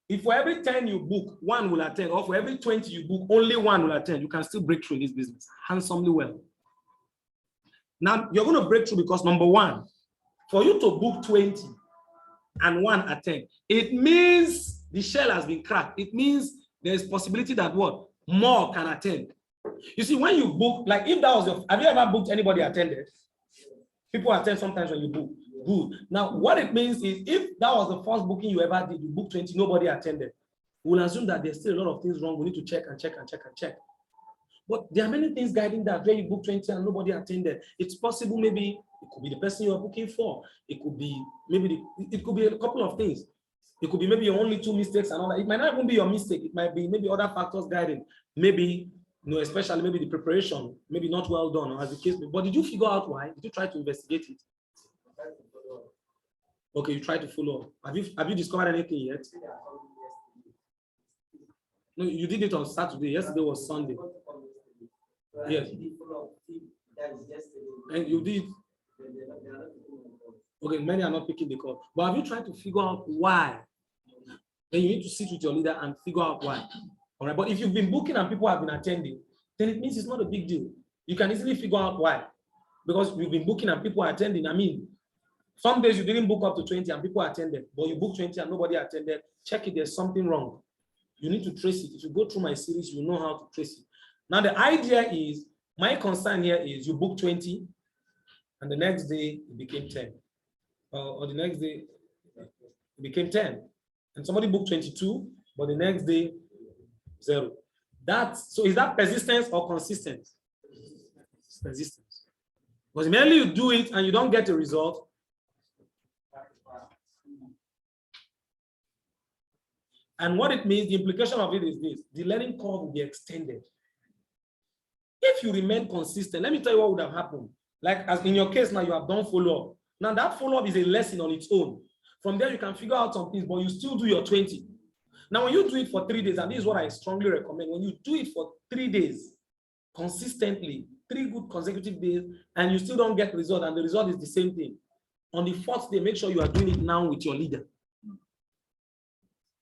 If for every 10 you book, 1 will attend, or for every 20 you book, only 1 will attend, you can still break through in this business handsomely well. Now, you're going to break through because, number 1, for you to book 20 and 1 attend, it means the shell has been cracked. It means there's possibility that what? More can attend. You see, when you book, like if that was your, have you ever booked anybody attended? People attend sometimes when you book. Good. Now, what it means is, if that was the first booking you ever did, you booked 20, nobody attended. We'll assume that there's still a lot of things wrong. We need to check and check and check and check. But there are many things guiding that, where you book 20 and nobody attended. It's possible, maybe it could be the person you are booking for. It could be maybe it could be a couple of things. It could be maybe only 2 mistakes and all that. It might not even be your mistake. It might be maybe other factors guiding. Maybe, you know, especially maybe the preparation, maybe not well done, or as the case may be. But did you figure out why? Did you try to investigate it? Okay, you try to follow up. Have you discovered anything yet? No, you did it on Saturday. Yesterday was Sunday. Yes. And you did. Okay, many are not picking the call. But have you tried to figure out why? Then you need to sit with your leader and figure out why. All right. But if you've been booking and people have been attending, then it means it's not a big deal. You can easily figure out why. Because you've been booking and people are attending. I mean, some days you didn't book up to 20 and people attended, but you booked 20 and nobody attended. Check it, there's something wrong. You need to trace it. If you go through my series, you know how to trace it. Now, the idea is, my concern here is you book 20 and the next day it became 10. Or the next day it became 10. And somebody booked 22, but the next day, 0. So is that persistence or consistent? It's persistence. Because immediately you do it and you don't get a result. And what it means, the implication of it is this: the learning curve will be extended. If you remain consistent, let me tell you what would have happened. Like as in your case now, you have done follow-up. Now that follow-up is a lesson on its own. From there, you can figure out some things, but you still do your 20. Now, when you do it for 3 days, and this is what I strongly recommend, when you do it for 3 days, consistently, 3 good consecutive days, and you still don't get the result, and the result is the same thing. On the 4th day, make sure you are doing it now with your leader.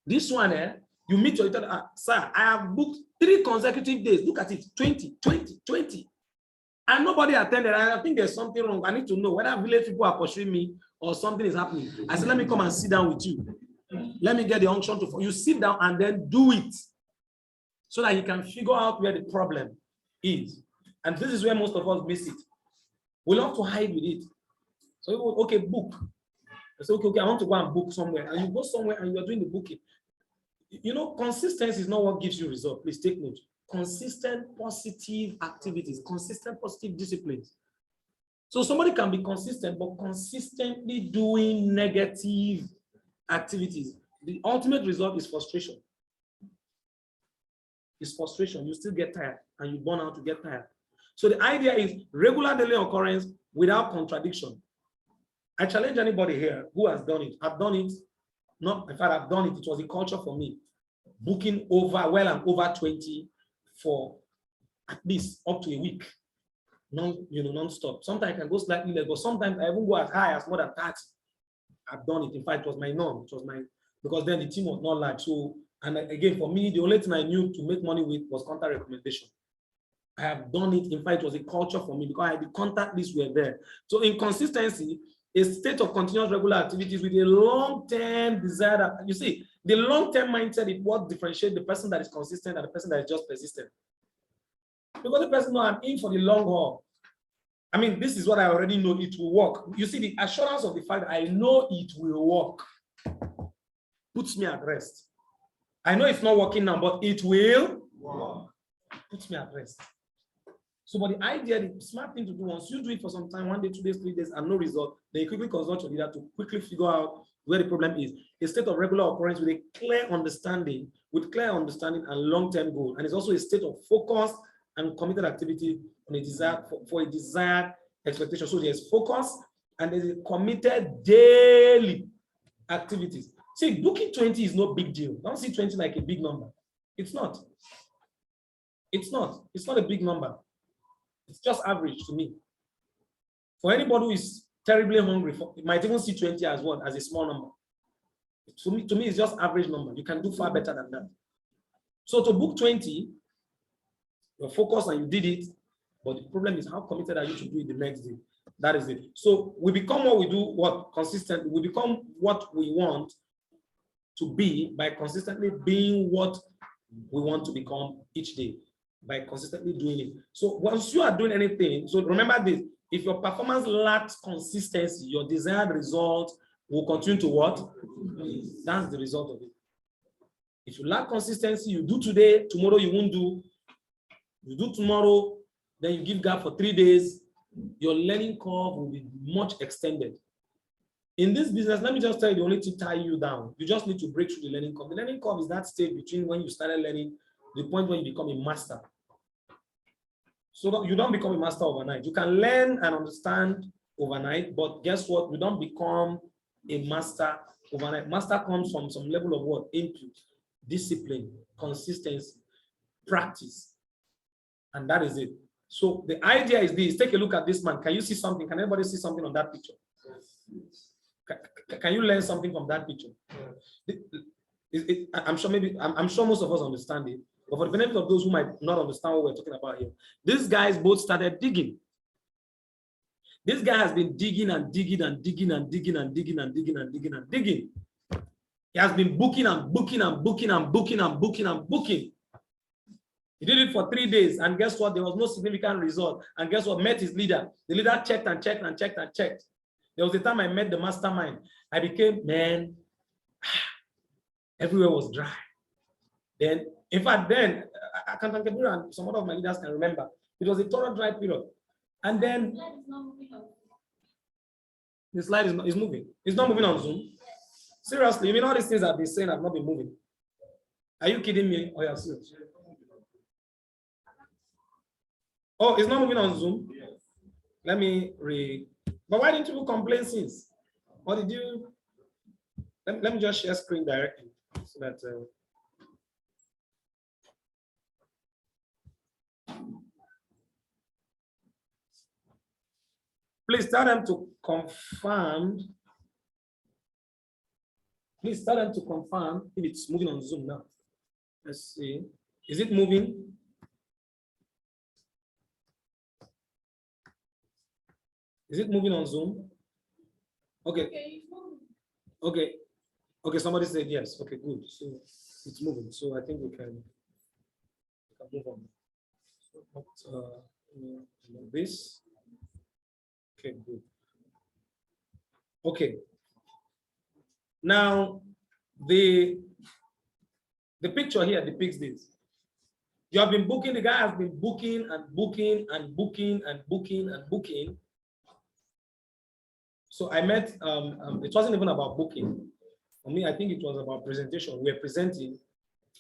This one, you meet your leader, sir, I have booked 3 consecutive days. Look at it, 20, 20, 20. And nobody attended. I think there's something wrong. I need to know whether village people are pursuing me or something is happening. I said, let me come and sit down with you. Let me get the unction to, you sit down and then do it so that you can figure out where the problem is. And this is where most of us miss it. We love to hide with it. So you go, okay, book. I say, okay, I want to go and book somewhere. And you go somewhere and you're doing the booking. You know, consistency is not what gives you result. Please take note. Consistent positive activities, consistent positive disciplines. So somebody can be consistent, but consistently doing negative activities. The ultimate result is frustration. It's frustration. You still get tired and you burn out to get tired. So the idea is regular daily occurrence without contradiction. I challenge anybody here who has done it. I've done it. Not, in fact, I've done it. It was a culture for me. Booking over 20 for at least up to a week. Non-stop. Sometimes I can go slightly less, but sometimes I even go as high as more than 30. I've done it. In fact, it was my norm. It was my, because then the team was not large. So, and again, for me, the only thing I knew to make money with was contact recommendation. I have done it. In fact, it was a culture for me because the contact lists were there. So in consistency, a state of continuous regular activities with a long-term desire. You see, the long-term mindset is what differentiates the person that is consistent and the person that is just persistent. Because the person knows I'm in for the long haul. I mean, this is what I already know, it will work. You see, the assurance of the fact that I know it will work puts me at rest. I know it's not working now, but it will work. Puts me at rest. So, but the idea, the smart thing to do, once you do it for some time, 1 day, 2 days, 3 days, and no result, then you quickly consult your leader to quickly figure out where the problem is. A state of regular occurrence with a clear understanding, and long-term goal. And it's also a state of focus and committed activity on a desire for a desired expectation. So there's focus and there's a committed daily activities. See, booking 20 is no big deal. Don't see 20 like a big number. It's not. It's not. It's not a big number. It's just average to me. For anybody who is terribly hungry, it might even see 20 as what? As a small number. To me, it's just average number. You can do far better than that. So to book 20, you're focused and you did it, but the problem is how committed are you to do it the next day? That is it. So we become what we do, what consistent, we become what we want to be by consistently being what we want to become each day, by consistently doing it. So once you are doing anything, so remember this, if your performance lacks consistency, your desired result will continue to what? That's the result of it. If you lack consistency, you do today, tomorrow you won't do. You do tomorrow, then you give gap for 3 days, your learning curve will be much extended. In this business, let me just tell you, the only to tie you down, you just need to break through the learning curve. The learning curve is that stage between when you started learning, the point when you become a master. So that you don't become a master overnight. You can learn and understand overnight, but guess what? You don't become a master overnight. Master comes from some level of what? Input, discipline, consistency, practice. And that is it. So the idea is this: take a look at this man. Can you see something? Can anybody see something on that picture? Can you learn something from that picture? I'm sure most of us understand it, but for the benefit of those who might not understand what we're talking about here, these guys both started digging. This guy has been digging and digging and digging and digging and digging and digging and digging and digging. He has been booking and booking and booking and booking and booking and booking. He did it for 3 days, and guess what? There was no significant result. And guess what? Met his leader. The leader checked and checked and checked and checked. There was a time I met the mastermind. I became, man, everywhere was dry. Then, in fact, then, I can't remember, and some of my leaders can remember, it was a total dry period. And then, the slide is moving. It's not moving on Zoom. Seriously, you mean all these things I've been saying have not been moving? Are you kidding me? Oh, yeah, serious. Oh, it's not moving on Zoom? Let me read. But why didn't you complain since? Or did you? Let me just share screen directly so that. Please tell them to confirm. Please tell them to confirm if it's moving on Zoom now. Let's see. Is it moving? Is it moving on Zoom? Okay. Okay. Okay, somebody said yes. Okay, good. So it's moving. So I think we can move on. So, this. Okay, good. Okay. Now, the picture here depicts this. You have been booking, the guy has been booking and booking and booking and booking and booking. So I met, it wasn't even about booking. For me, I think it was about presentation. We're presenting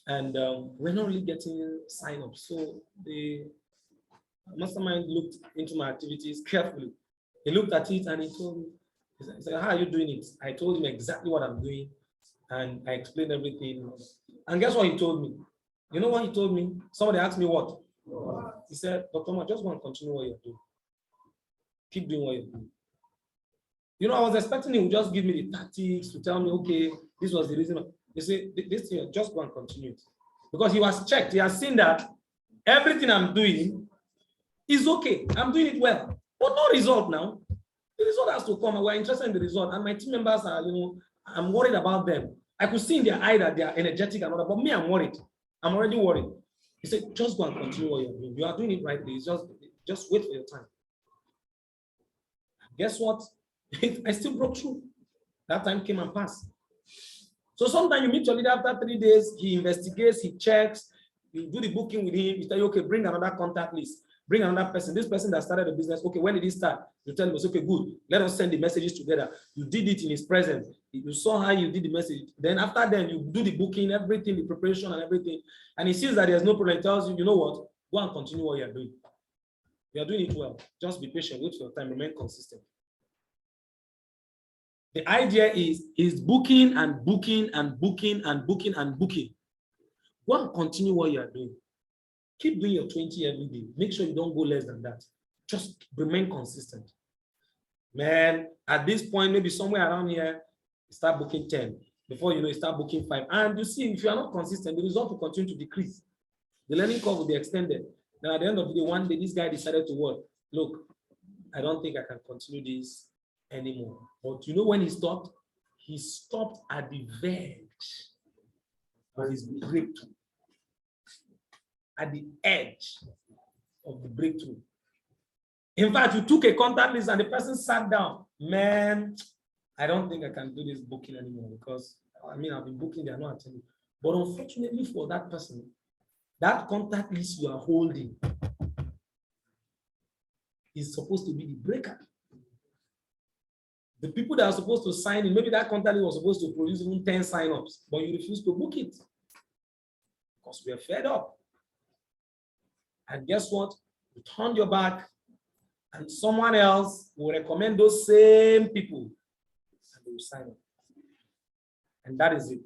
and we're not really getting sign-ups. So the mastermind looked into my activities carefully. He looked at it and he told me, he said, how are you doing it? I told him exactly what I'm doing and I explained everything. And guess what he told me? You know what he told me? Somebody asked me what? He said, Dr. Ma, just want to continue what you're doing. Keep doing what you're doing. You know, I was expecting he would just give me the tactics to tell me, okay, this was the reason. He said, this thing, just go and continue it. Because he was checked. He has seen that everything I'm doing is okay. I'm doing it well. But no result now. The result has to come. We're interested in the result. And my team members are, you know, I'm worried about them. I could see in their eye that they are energetic and all that, but me, I'm worried. I'm already worried. He said, just go and continue what you're doing. You are doing it rightly. It's just wait for your time. And guess what? I still broke through. That time came and passed. So sometimes you meet your leader after 3 days, he investigates, he checks, you do the booking with him, you tell you, okay, bring another contact list, bring another person. This person that started the business, okay, when did he start? You tell him, okay, good, let us send the messages together. You did it in his presence. You saw how you did the message. Then after then, you do the booking, everything, the preparation and everything. And he sees that there's no problem. He tells you, you know what? Go and continue what you're doing. You're doing it well. Just be patient, wait for your time, remain consistent. The idea is booking and booking and booking and booking and booking. Go and continue what you are doing. Keep doing your 20 every day. Make sure you don't go less than that. Just remain consistent. Man, at this point, maybe somewhere around here, start booking 10. Before you know, you start booking 5. And you see, if you are not consistent, the result will continue to decrease. The learning curve will be extended. Then at the end of the day, one day, this guy decided to work. Look, I don't think I can continue this anymore. But you know when he stopped? He stopped at the verge of his breakthrough. At the edge of the breakthrough. In fact, you took a contact list and the person sat down. Man, I don't think I can do this booking anymore because, I mean, I've been booking, they're not attending. But unfortunately for that person, that contact list you are holding is supposed to be the breaker. The people that are supposed to sign in, maybe that contact list was supposed to produce even 10 signups, but you refuse to book it because we are fed up. And guess what? You turned your back and someone else will recommend those same people and they will sign up. And that is it.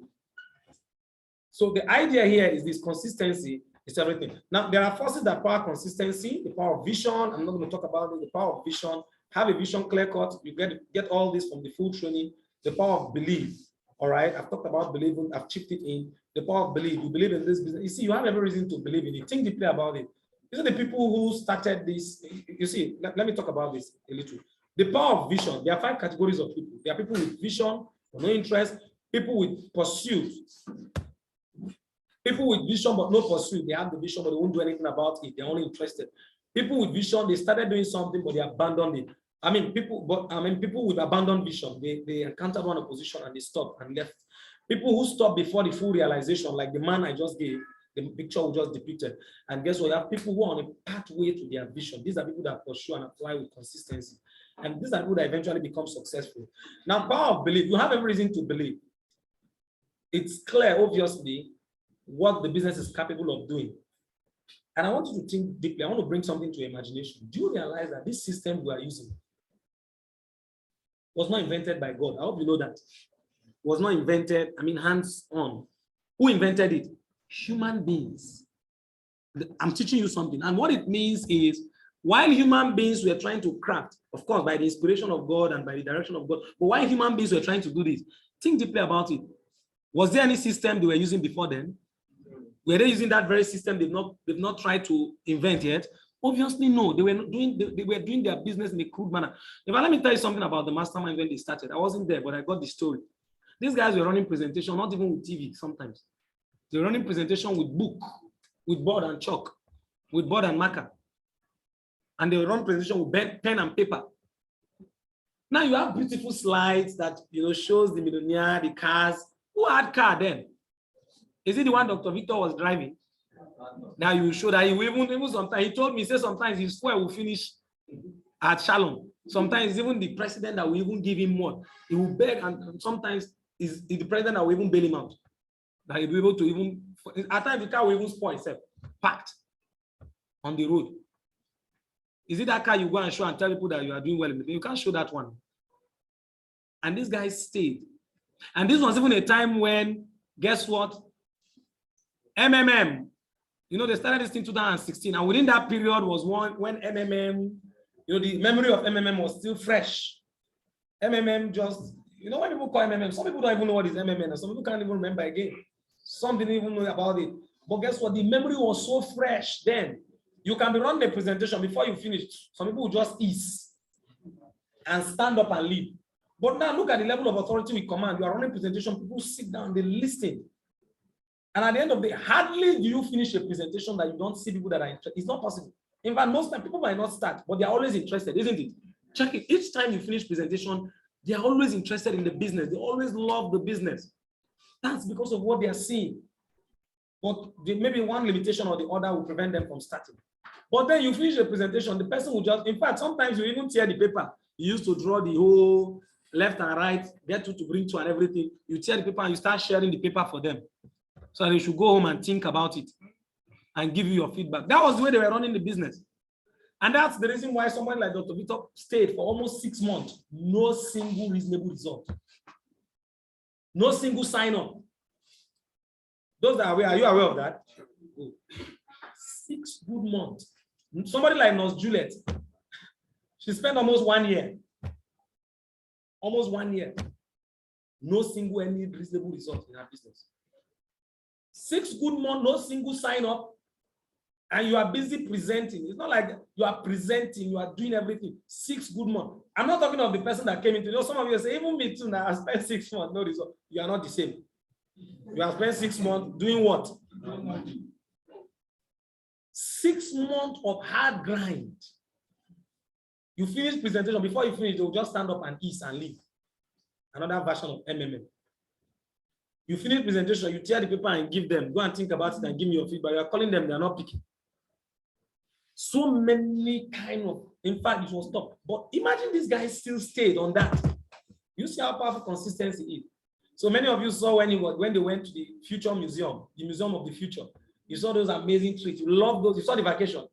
So the idea here is this consistency It's everything. Now, there are forces that power consistency, the power of vision. I'm not going to talk about it. The power of vision. Have a vision clear cut. You get all this from the full training. The power of belief. All right. I've talked about believing. I've chipped it in. The power of belief. You believe in this business. You see, you have every reason to believe in it. Think deeply about it. These are the people who started this. You see, let me talk about this a little. The power of vision. There are 5 categories of people. There are people with vision, no interest, people with pursuit, people with vision but no pursuit. They have the vision but they won't do anything about it. They're only interested. People with vision, they started doing something but they abandoned it. People with abandoned vision, they encountered one opposition and they stopped and left. People who stop before the full realization, like the man I just gave, the picture we just depicted. And guess what? You have people who are on a pathway to their vision. These are people that pursue and apply with consistency. And these are people that eventually become successful. Now, power of belief. You have every reason to believe. It's clear, obviously, what the business is capable of doing. And I want you to think deeply. I want to bring something to your imagination. Do you realize that this system we are using was not invented by God? I hope you know that. It was not invented, hands-on. Who invented it? Human beings. I'm teaching you something. And what it means is, while human beings were trying to craft, of course, by the inspiration of God and by the direction of God, but while human beings were trying to do this, think deeply about it. Was there any system they were using before then? Were they using that very system they've not tried to invent yet? Obviously, no. They were doing their business in a crude manner. Let me tell you something about the mastermind when they started. I wasn't there, but I got the story. These guys were running presentation, not even with TV sometimes. They were running presentation with book, with board and chalk, with board and marker. And they will run presentation with pen and paper. Now you have beautiful slides that shows the millionaire, the cars. Who had car then? Is it the one Dr. Victor was driving? Now you show that he even sometimes he told me, sometimes his fuel will finish at Shalom. Sometimes even the president that will even give him more. He will beg, and sometimes is the president that will even bail him out. That he'll be able to even at times the car will even spoil itself, packed on the road. Is it that car you go and show and tell people that you are doing well? You can't show that one. And these guys stayed. And this was even a time when, guess what? MMM, they started this thing in 2016. And within that period was when MMM, the memory of MMM was still fresh. MMM just, when people call MMM, some people don't even know what is MMM. And some people can't even remember again. Some didn't even know about it. But guess what? The memory was so fresh then. You can be running a presentation before you finish. Some people will just ease and stand up and leave. But now look at the level of authority we command. You are running a presentation, people sit down, they listen. And at the end of the day, hardly do you finish a presentation that you don't see people that are interested. It's not possible. In fact, most times people might not start, but they're always interested, isn't it? Check it. Each time you finish presentation, they're always interested in the business. They always love the business. That's because of what they are seeing. But maybe one limitation or the other will prevent them from starting. But then you finish the presentation, the person will just, in fact, sometimes you even tear the paper. You used to draw the whole left and right, get to bring to and everything. You tear the paper and you start sharing the paper for them. So they should go home and think about it and give you your feedback. That was the way they were running the business. And that's the reason why someone like Dr. Victor stayed for almost 6 months. No single reasonable result. No single sign-up. Those that are aware, are you aware of that? 6 good months. Somebody like Nurse Juliet, she spent almost 1 year. Almost 1 year. No single any reasonable result in her business. 6 good months, no single sign up, and you are busy presenting. It's not like you are presenting, you are doing everything. 6 good months. I'm not talking of the person that came into, some of you say, even me too, now I spent 6 months, no result. You are not the same. You have spent 6 months doing what? 6 months of hard grind. You finish presentation, before you finish, they will just stand up and ease and leave. Another version of MMM. You finish presentation, you tear the paper and give them. Go and think about it and give me your feedback. You are calling them, they are not picking. So many kind of, in fact, it was tough. But imagine these guys still stayed on that. You see how powerful consistency is. So many of you saw when they went to the Future Museum, the Museum of the Future. You saw those amazing treats. You love those. You saw the vacation.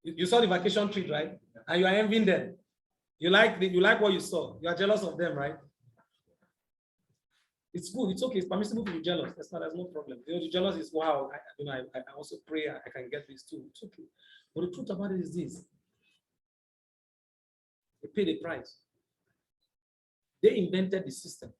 You saw the vacation treat, right? And you are envying them. You like what you saw. You are jealous of them, right? It's good. It's okay. It's permissible to be jealous. There's no problem. The jealous is wow. I also pray I can get this too. It's okay. But the truth about it is this: they paid a price. They invented the system,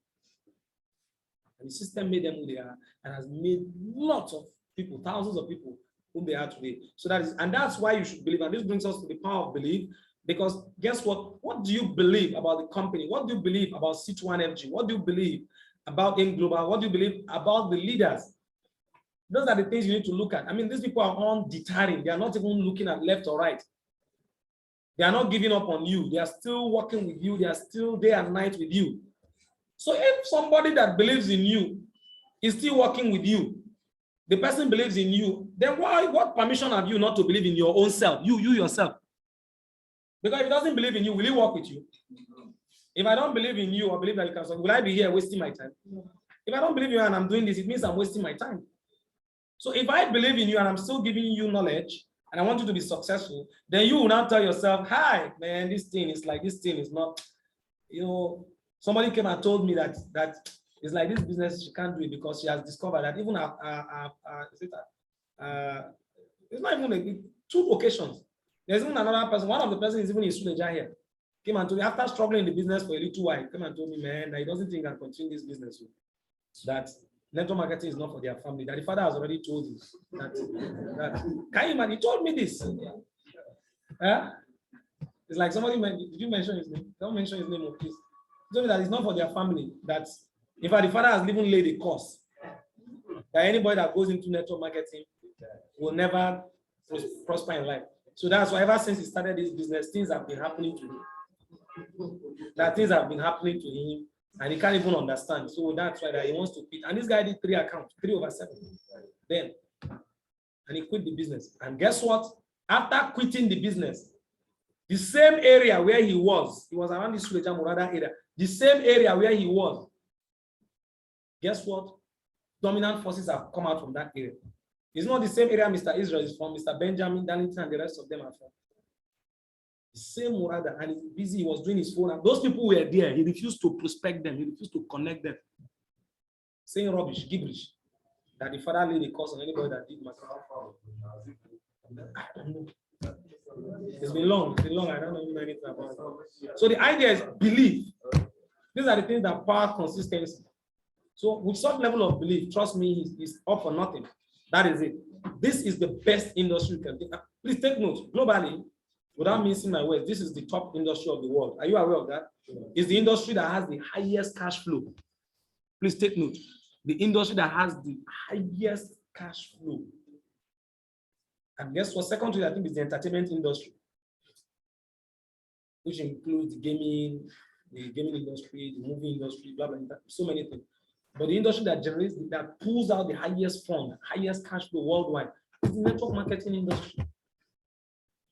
and the system made them who they are, and has made lots of people, thousands of people, whom they are today. So that's why you should believe. And this brings us to the power of belief. Because guess what? What do you believe about the company? What do you believe about C1FG? What do you believe about AIM Global? What do you believe about the leaders? Those are the things you need to look at. I mean, these people are undeterring. They are not even looking at left or right. They are not giving up on you. They are still working with you. They are still day and night with you. So if somebody that believes in you is still working with you, the person believes in you, then what permission have you not to believe in your own self, you yourself? Because if he doesn't believe in you, will he work with you? If I don't believe in you or believe that you can solve, will I be here wasting my time? If I don't believe in you and I'm doing this, it means I'm wasting my time. So if I believe in you and I'm still giving you knowledge and I want you to be successful, then you will now tell yourself, hi, man, this thing is not, somebody came and told me that it's like this business, she can't do it because she has discovered that even it's not even like 2 occasions. There's even another person, one of the persons is even in Suleja here, came and told me, after struggling in the business for a little while, came and told me, man, that he doesn't think I can continue this business. That network marketing is not for their family, that the father has already told him that can you imagine? He told me this. It's like somebody, did you mention his name? Don't mention his name, please. He told me that it's not for their family, that in fact, the father has even laid a course that anybody that goes into network marketing will never prosper in life. So that's why ever since he started this business, things have been happening to him. Things have been happening to him, and he can't even understand. So that's why that he wants to quit. And this guy did 3 accounts, 3/7. Then, and he quit the business. And guess what? After quitting the business, the same area where he was around the Suleja Murada area, the same area where he was, guess what? Dominant forces have come out from that area. It's not the same area Mr. Israel is from, Mr. Benjamin, Darlington, and the rest of them are from. The same Murada, and he's busy, he was doing his phone. And those people were there. He refused to prospect them, he refused to connect them. Saying rubbish, gibberish. That the father laid a curse on anybody that did matter. I don't know. It's been long, I don't know anything about it. So the idea is belief. These are the things that power consistency. So with some level of belief, trust me, he's up for nothing. That is it. This is the best industry you can think. Please take note, globally, without missing my words, this is the top industry of the world. Are you aware of that? It's the industry that has the highest cash flow. Please take note. The industry that has the highest cash flow. And guess what? Second to that, I think, is the entertainment industry, which includes the gaming industry, the movie industry, blah, blah, blah, so many things. But the industry that pulls out the highest fund, highest cash flow worldwide is the network marketing industry.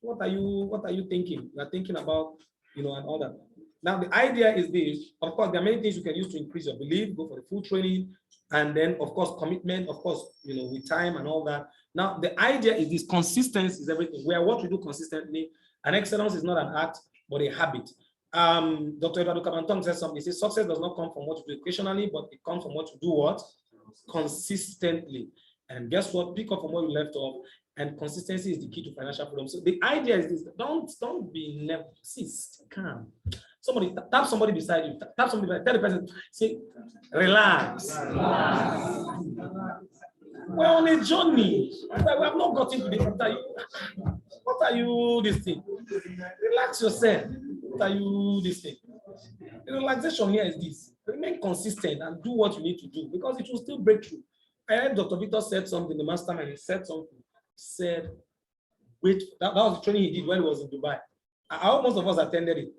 What are you thinking? You are thinking about, and all that. Now the idea is this. Of course, there are many things you can use to increase your belief, go for the full training, and then of course commitment, of course, with time and all that. Now the idea is this: consistency is everything. Where what we do consistently, and excellence is not an act, but a habit. Dr. Eduardo Kabantong says something. He says success does not come from what you do occasionally, but it comes from what you do what? Consistently. And guess what? Pick up from what you left off. And consistency is the key to financial freedom. So the idea is this: don't be nervous. Calm. Tap somebody beside you. Tap somebody. Tell the person, say, relax. We're on a journey. We have not gotten to the capital. What are you this thing? Relax yourself. What are you this thing? The relaxation here is this: remain consistent and do what you need to do, because it will still break through. I heard Dr. Victor said something, the mastermind, he said something. He said, wait, that was the training he did when he was in Dubai. I hope most of us attended it,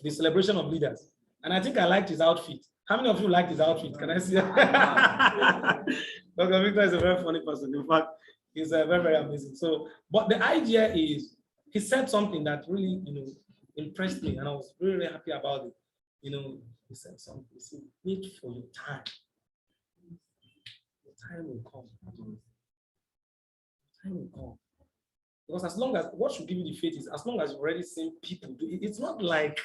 the celebration of leaders. And I think I liked his outfit. How many of you liked his outfit? Can I see it? Dr. Victor is a very funny person. In fact, he's very, very amazing. So, but the idea is, he said something that really, impressed me, and I was really, really happy about it. He said something. He said, wait for your time. Your time will come. Time will come. Because as long as, what should give you the faith is, as long as you've already seen people do it, it's not like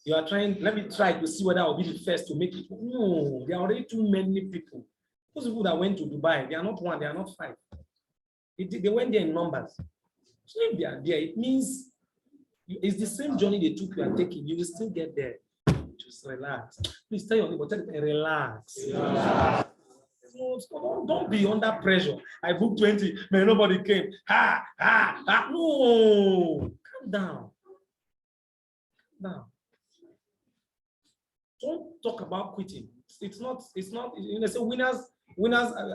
You are trying, let me try to see whether I'll be the first to make it. No, there are already too many people. Those people that went to Dubai, they are not one, they are not five. They went there in numbers. So if they are there, it means it's the same journey they took, you are taking. You will still get there. Just relax. Please tell your neighbor, tell them, relax. No, don't be under pressure. I booked 20, man, nobody came. No, calm down. Don't talk about quitting. It's not, you know, say winners,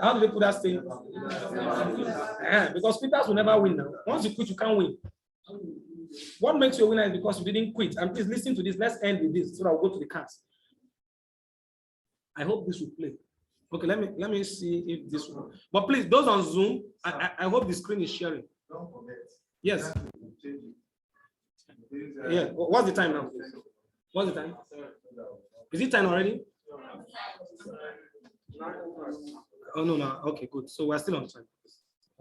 how do they put that thing? Because quitters will never win now. Once you quit, you can't win. What makes you a winner is because you didn't quit. And please listen to this. Let's end with this so that we'll go to the cards. I hope this will play. Okay, let me see if this will. But please, those on Zoom, I hope the screen is sharing. Don't forget. Yes. Yeah. What's the time now? What's the time? Is it time already? Oh no. Okay, good. So we're still on time.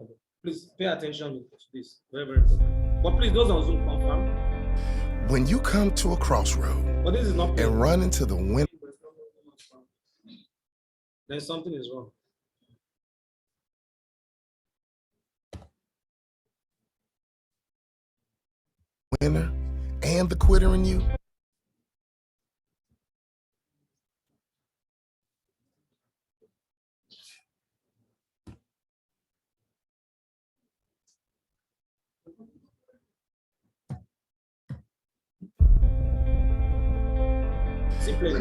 Okay. Please pay attention to this. Very, very important. But please, those on Zoom, confirm. When you come to a crossroad But this is not. and run into the winner, Then something is wrong. and the quitter in you,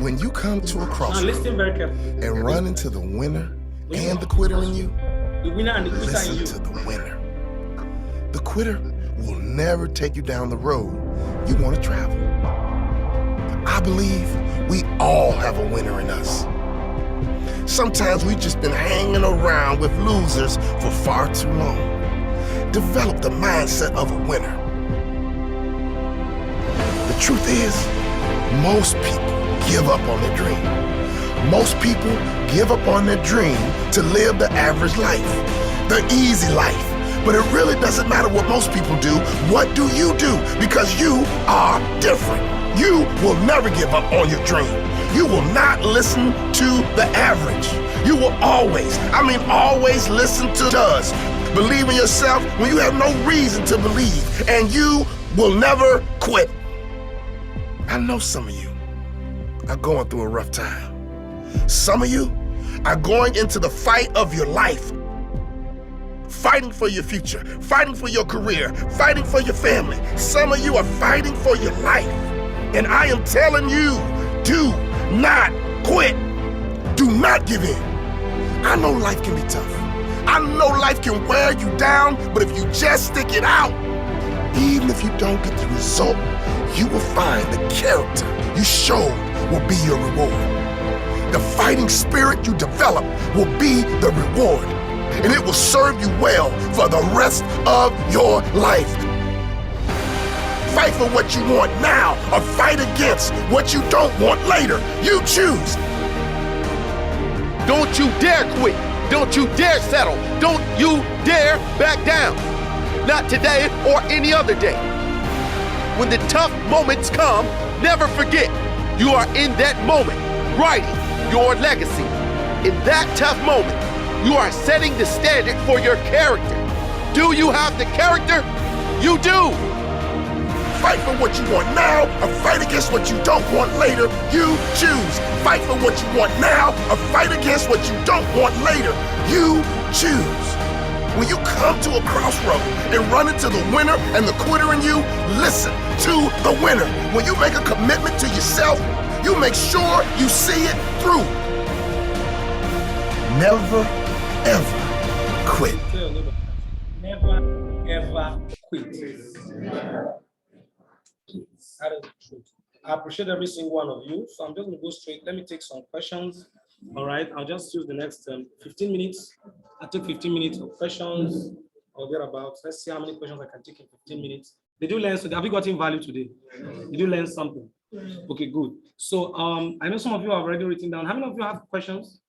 when you come to a Now crossroad listen very carefully. and run into the winner and the quitter in you, The winner and the quitter in listen you. to the winner. The quitter will never take you down the road you want to travel. I believe we all have a winner in us. Sometimes we've just been hanging around with losers for far too long. Develop the mindset of a winner. The truth is, most people give up on their dream. Most people give up on their dream to live the average life, the easy life. But it really doesn't matter what most people do. What do? Because you are different. You will never give up on your dream. You will not listen to the average. You will always listen to us. Believe in yourself when you have no reason to believe, and you will never quit. I know some of you are going through a rough time. Some of you are going into the fight of your life, fighting for your future, fighting for your career, fighting for your family. Some of you are fighting for your life. And I am telling you, do not quit. Do not give in. I know life can be tough. I know life can wear you down, but if you just stick it out, even if you don't get the result, you will find the character you showed will be your reward. The fighting spirit you develop will be the reward, and it will serve you well for the rest of your life. Fight for what you want now, or fight against what you don't want later. You choose. Don't you dare quit. Don't you dare settle. Don't you dare back down. Not today or any other day. When the tough moments come, never forget you are in that moment, writing your legacy. In that tough moment, you are setting the standard for your character. Do you have the character? You do. Fight for what you want now, or fight against what you don't want later. You choose. Fight for what you want now, or fight against what you don't want later. You choose. When you come to a crossroad and run into the winner and the quitter in you, listen to the winner. When you make a commitment to yourself, you make sure you see it through. Never, ever quit. Never, ever quit. That is the truth. I appreciate every single one of you. So I'm just going to go straight. Let me take some questions. All right. I'll just use the next 15 minutes. I'll take 15 minutes of questions or thereabouts. Let's see how many questions I can take in 15 minutes. Did you learn something? Have you gotten value today? Did you learn something? Okay, good. So I know some of you have already written down. How many of you have questions?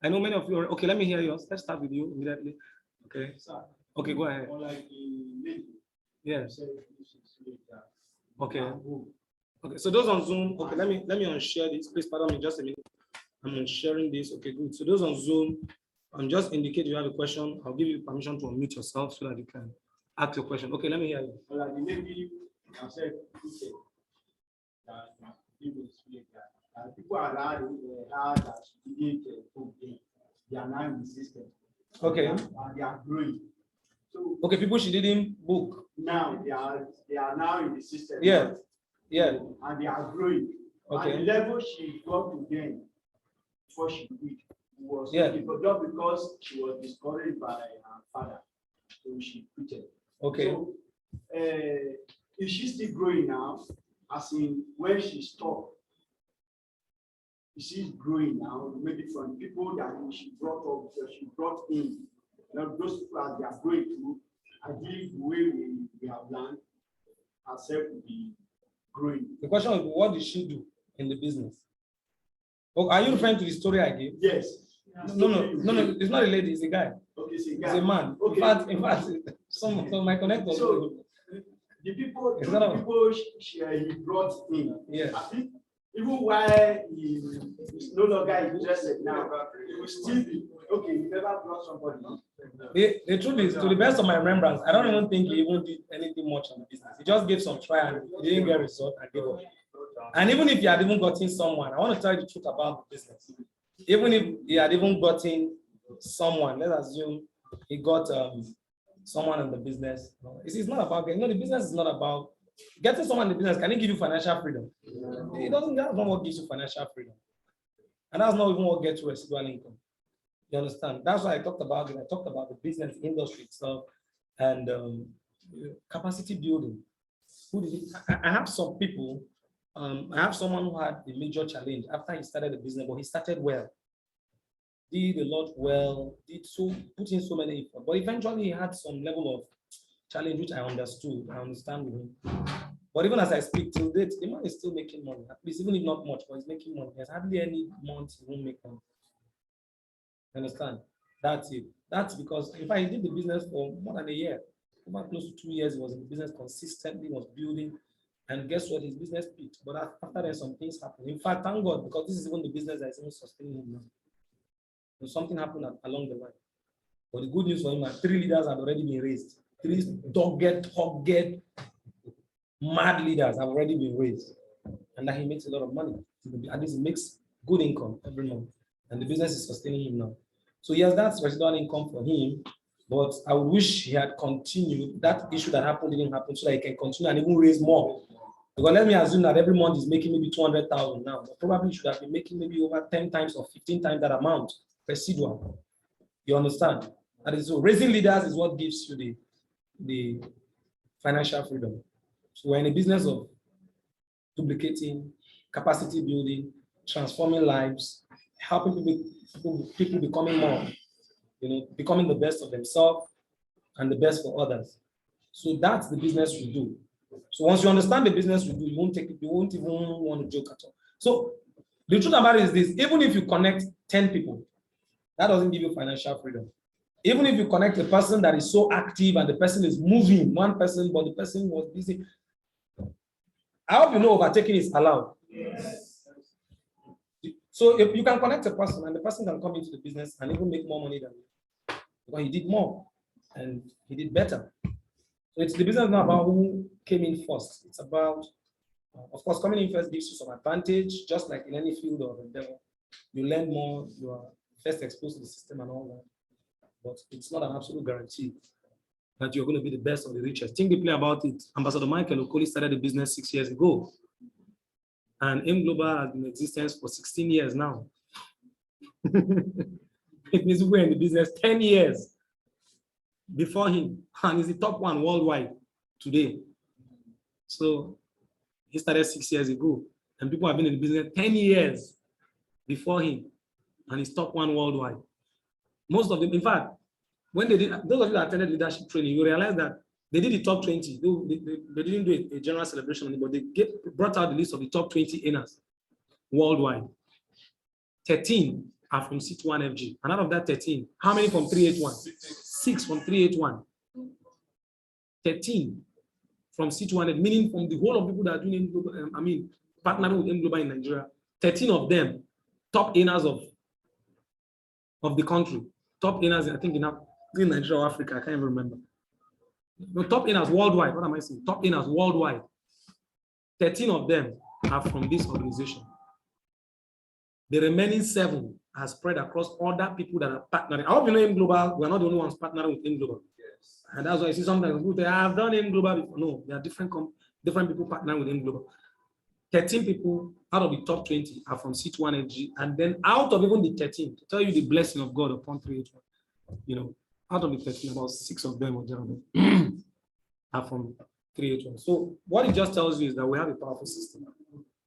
I know many of you are. Okay, let me hear yours. Let's start with you immediately. Okay. Okay, go ahead. Yes. Okay. Okay, so those on Zoom, okay, let me unshare this. Please pardon me just a minute. I'm unsharing this. Okay, good. So those on Zoom, just indicate you have a question. I'll give you permission to unmute yourself so that you can ask your question. Okay, let me hear you. Well, the lady said, people are allowed that they are now in the system. Okay. And they are growing. So Okay, people she didn't book. now they are now in the system. Yeah. Yeah. And they are growing. Okay. And the level she got to gain before she quit was Yeah. just because she was discouraged by her father. So she quitted. Okay. So is she still growing now? As in when she stopped, is she growing now? Maybe from people that she brought up, that she brought in. You know, those people as they are going through, I believe the way we have learned herself to be growing. The question is, what did she do in the business? Oh, are you referring to the story I gave? Yes. No, it's not a lady, it's a guy. Okay, it's a It's guy. a man. Okay. In fact, so my connector. So the people It's not a- he brought in. Yeah. I think even while he is no longer interested now, he will still be okay. You never brought somebody. The truth is, to the best of my remembrance, I don't even think he even did anything much on the business. He just gave some try and he didn't get result and gave up. And even if he had even gotten someone, I want to tell you the truth about the business. Even if he had even gotten someone, let's assume he got someone in the business. It's not about getting, the business is not about getting someone in the business. Can it give you financial freedom? It doesn't, that's not what gives you financial freedom. And that's not even what gets you residual income. You understand? That's why I talked about it. I talked about the business industry itself and capacity building. I have some people, I have someone who had a major challenge after he started the business, but he started well. Did a lot well, put in so many effort, but eventually he had some level of challenge, which I understood. I understand with him. But even as I speak till date, the man is still making money. At least, even if not much, but he's making money. There's hardly any month he won't make money. Understand? That's it. That's because if I did the business for more than a year, over close to 2 years, he was in the business consistently, was building, and guess what? His business peaked. But after then, some things happened. In fact, thank God, because this is even the business that is even sustaining him now. So something happened along the line. But the good news for him, 3 leaders have already been raised. 3 dogged, mad leaders have already been raised, and that he makes a lot of money. At least he makes good income every month, and the business is sustaining him now. So yes, that's residual income for him, but I would wish he had continued. That issue that happened didn't happen, so that he can continue and even raise more. Because let me assume that every month he's making maybe 200,000 now, but probably should have been making maybe over 10 times or 15 times that amount residual. You understand? That is so. Raising leaders is what gives you the financial freedom. So we're in a business of duplicating, capacity building, transforming lives, helping people becoming more, becoming the best of themselves and the best for others. So that's the business we do. So once you understand the business we do, you won't even want to joke at all. So the truth about it is this: even if you connect 10 people, that doesn't give you financial freedom. Even if you connect a person that is so active and the person is moving, one person, but the person was busy. I hope you know overtaking is allowed. Yes. So if you can connect a person and the person can come into the business and even make more money than you, because he did more and he did better. So it's the business not about who came in first. It's about, of course, coming in first gives you some advantage, just like in any field of endeavor. You learn more, you are first exposed to the system and all that. But it's not an absolute guarantee that you're going to be the best or the richest. Think deeply about it. Ambassador Michael Okoli started the business 6 years ago. And AIM Global has been in existence for 16 years now. It means we're in the business 10 years before him. And he's the top one worldwide today. So he started 6 years ago. And people have been in the business 10 years before him. And he's top one worldwide. Most of them, in fact, when they did, those of you that attended leadership training, you realize that they did the top 20. They didn't do a general celebration, but they brought out the list of the top 20 earners worldwide. 13 are from C1FG. And out of that 13, how many from 381? 6 from 381. 13 from C200, meaning from the whole of people that are doing M Global, partnering with M Global in Nigeria, 13 of them, top earners of the country, top earners, I think in Nigeria or Africa, I can't even remember. No, top earners worldwide, what am I saying? Top earners worldwide. 13 of them are from this organization. The remaining 7 are spread across other people that are partnering. I hope you know M Global, we're not the only ones partnering with M Global. Yes. And that's why I see sometimes people say, I've done M Global before. No, there are different people partnering with M Global. 13 people out of the top 20 are from C21 Energy. And then out of even the 13, to tell you the blessing of God upon 381, out of the 13, about 6 of them are from 381. So what it just tells you is that we have a powerful system.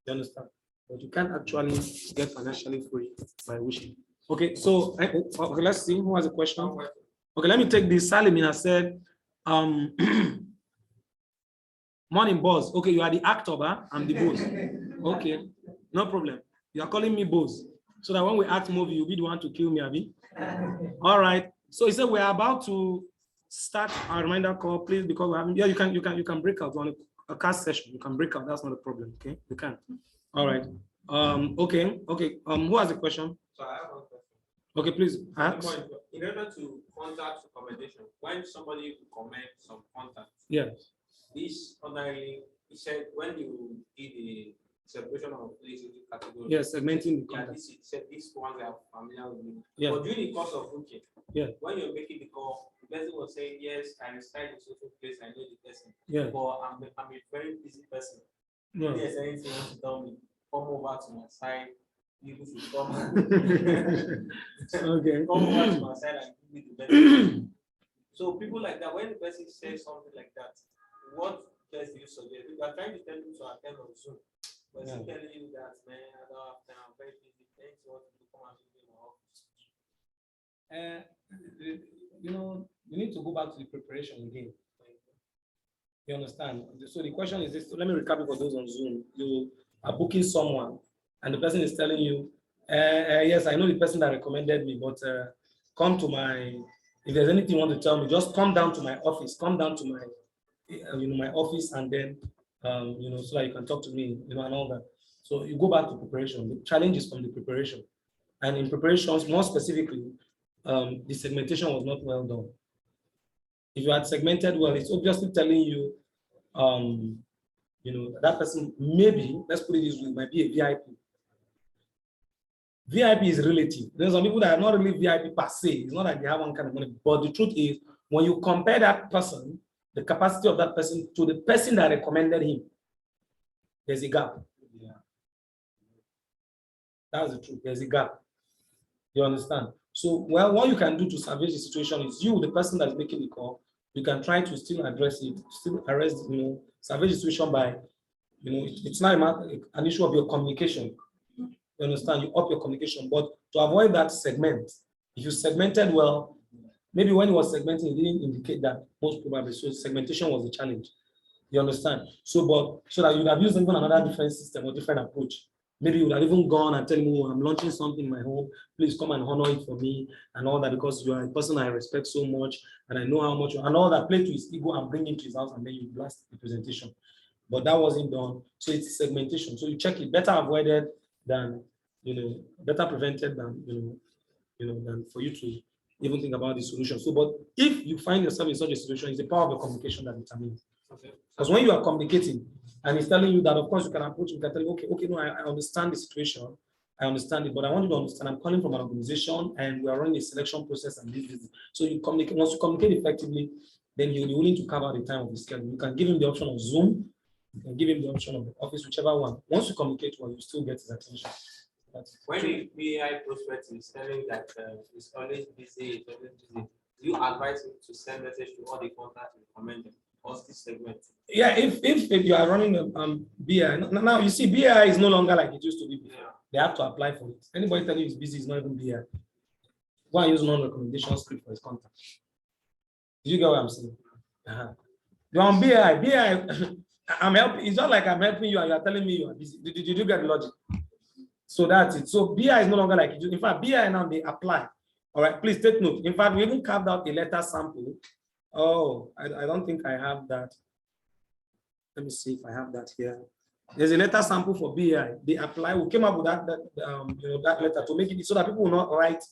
You understand? But you can't actually get financially free by wishing. Okay, so okay, let's see who has a question. Okay, let me take this. Salimina said, morning boss. Okay, you are the actor, huh? I'm the boss. Okay, no problem. You are calling me boss. So that when we act movie, you'll be the one to kill me, Abi. All right. So he said we're about to start our reminder call, please, because we have, you can break out on a cast session. You can break out, that's not a problem. Okay, you can. All right. Okay. Who has a question? So I have one question. Okay, please. In order to contact recommendation, when somebody comment some contact, yes. This ordinarily, he said when you did the separation of places category. Yes, segmenting the contact. This said these ones are familiar with me. Yeah. But during the course of booking, when you're making the call, the person was saying, yes, I reside in social place, I know the person. Yeah. But I'm a very busy person. Yeah. There's anything you want to tell me, come over to my side. You should come. Okay. Come over to my side and give me the best. So people like that, when the person says something like that, what best do you suggest? If you are trying to tell them to attend on Zoom, but he's telling you that, man, I don't have time, I'm very busy, thanks, you want to come and visit my office. You need to go back to the preparation again. You understand? So the question is this, let me recap it for those on Zoom. You are booking someone and the person is telling you, yes, I know the person that recommended me, but come to if there's anything you want to tell me, just come down to my office, come down to my my office, and then so that you can talk to me, and all that. So you go back to preparation. The challenge is from the preparation, and in preparations, more specifically, the segmentation was not well done. If you had segmented well, it's obviously telling you, that person maybe, let's put it this way, might be a VIP. VIP is relative. There's some people that are not really VIP per se. It's not like they have one kind of money. But the truth is, when you compare that person, the capacity of that person to the person that recommended him, there's a gap. Yeah. That's the truth. There's a gap. You understand? So, well, what you can do to salvage the situation is you, the person that's making the call, you can try to still address it, still arrest, salvage the situation by, it's not an issue of your communication. You understand? You up your communication, but to avoid that segment, if you segmented well, maybe when you was segmenting, it didn't indicate that most probably. So segmentation was the challenge. You understand? So that you would have used even another different system or different approach. Maybe you would have even gone and tell me, oh, I'm launching something in my home. Please come and honor it for me and all that, because you are a person I respect so much and I know how much and all that. Play to his ego and bring him to his house and then you blast the presentation. But that wasn't done. So it's segmentation. So you check it. Better avoided than better prevented than than for you to even think about the solution. So, but if you find yourself in such a situation, it's the power of the communication that determines. Because when you are communicating and he's telling you that, of course, you can approach, you can tell him, okay, no, I understand the situation, I understand it, but I want you to understand I'm calling from an organization and we are running a selection process and this. So you communicate. Once you communicate effectively, then you'll be willing to cover the time of the schedule. You can give him the option of Zoom, you can give him the option of the office, whichever one. Once you communicate well, you still get his attention. When the BI prospect is telling that it's always busy, do you advise him to send message to all the contacts and recommend them? Or this segment? Yeah, if you are running a BI, now you see BI is no longer like it used to be before. Yeah. They have to apply for it. Anybody telling you it's busy is not even BI. Go and use non-recommendation script for his contact. Do you get what I'm saying? You're on BI, I'm helping. It's not like I'm helping you and you are telling me you are busy. Did you get the logic? So that's it. So BI is no longer like it. In fact, BI now they apply. All right, please take note. In fact, we even carved out a letter sample. Oh, I don't think I have that. Let me see if I have that here. There's a letter sample for BI. They apply. We came up with that letter to make it so that people will not write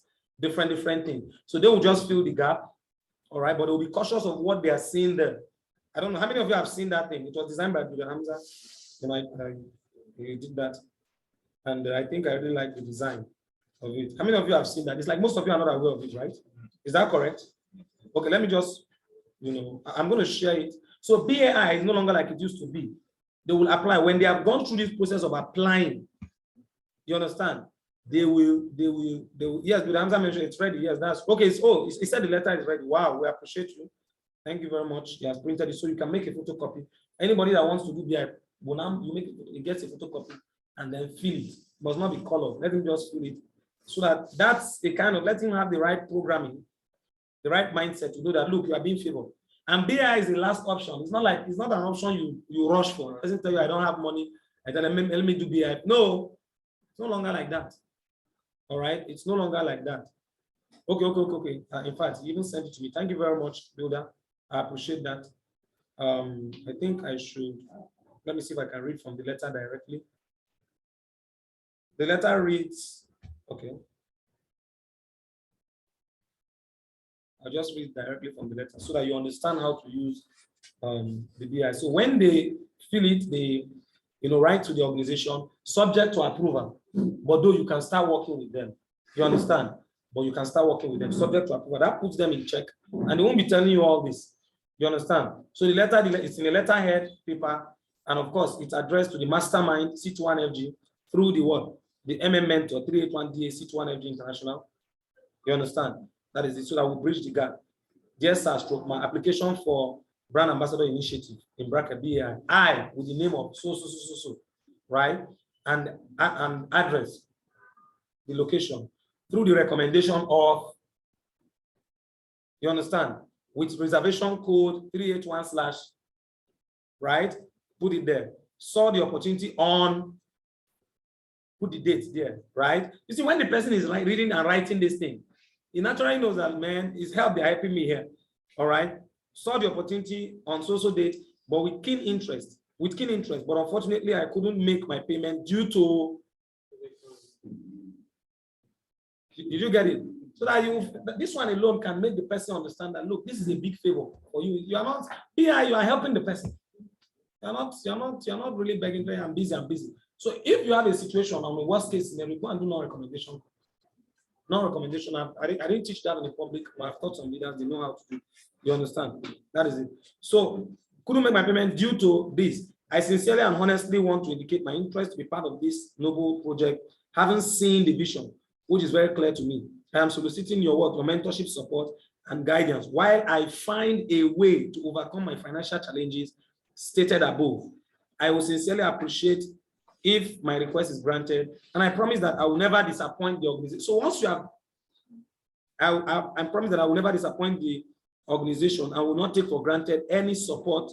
different things. So they will just fill the gap. All right, but they will be cautious of what they are seeing there. I don't know how many of you have seen that thing. It was designed by Buda Hamza. He did that, and I think I really like the design of it. How many of you have seen that? It's like most of you are not aware of it, right? Is that correct? Okay, let me just, I'm going to share it. So BAI is no longer like it used to be. They will apply when they have gone through this process of applying. You understand? They will. Yes, Buda Hamza mentioned it's ready. Yes, that's okay. He said the letter is ready. Wow, we appreciate you. Thank you very much. He has printed it so you can make a photocopy. Anybody that wants to do BI, you make it, he gets a photocopy and then fill it. It must not be colored. Let him just fill it. So that's the kind of, let him have the right programming, the right mindset to do that. Look, you are being favored. And BI is the last option. It's not an option you rush for. It doesn't tell you I don't have money. I tell them, let me do BI. No, it's no longer like that. All right, it's no longer like that. Okay. In fact, you even sent it to me. Thank you very much, Builder. I appreciate that. I think I should, let me see if I can read from the letter directly. The letter reads, okay. I'll just read directly from the letter so that you understand how to use the BI. So when they fill it, they write to the organization, subject to approval. But though you can start working with them. You understand? But you can start working with them, subject to approval. That puts them in check. And they won't be telling you all this. You understand? So the letter, it's in a letterhead paper, and of course, it's addressed to the mastermind C21FG through the what? The MM Mentor 381DA C21FG International. You understand? That is it. So that we bridge the gap. Dear sir, stroke my application for Brand Ambassador Initiative in bracket BI. I with the name of so, right? And address, the location through the recommendation of. You understand? With reservation code 381/, right? Put it there. Saw the opportunity on, put the date there, right? You see, when the person is like reading and writing this thing, he naturally knows that, man, it's help, they're helping me here, all right? Saw the opportunity on so date, but with keen interest, but unfortunately, I couldn't make my payment due to, did you get it? So that this one alone can make the person understand that, look, this is a big favor for you. You are not here, you are helping the person. You're not really begging, I'm busy. So if you have a situation on the worst case scenario, go and do no recommendation. No recommendation. I didn't teach that in the public, but I've taught some leaders, they know how to do. You understand? That is it. So couldn't make my payment due to this. I sincerely and honestly want to indicate my interest to be part of this noble project, having seen the vision, which is very clear to me. I am soliciting your work, your mentorship, support, and guidance while I find a way to overcome my financial challenges stated above. I will sincerely appreciate if my request is granted, and I promise that I will never disappoint the organization. So once you have, I promise that I will never disappoint the organization. I will not take for granted any support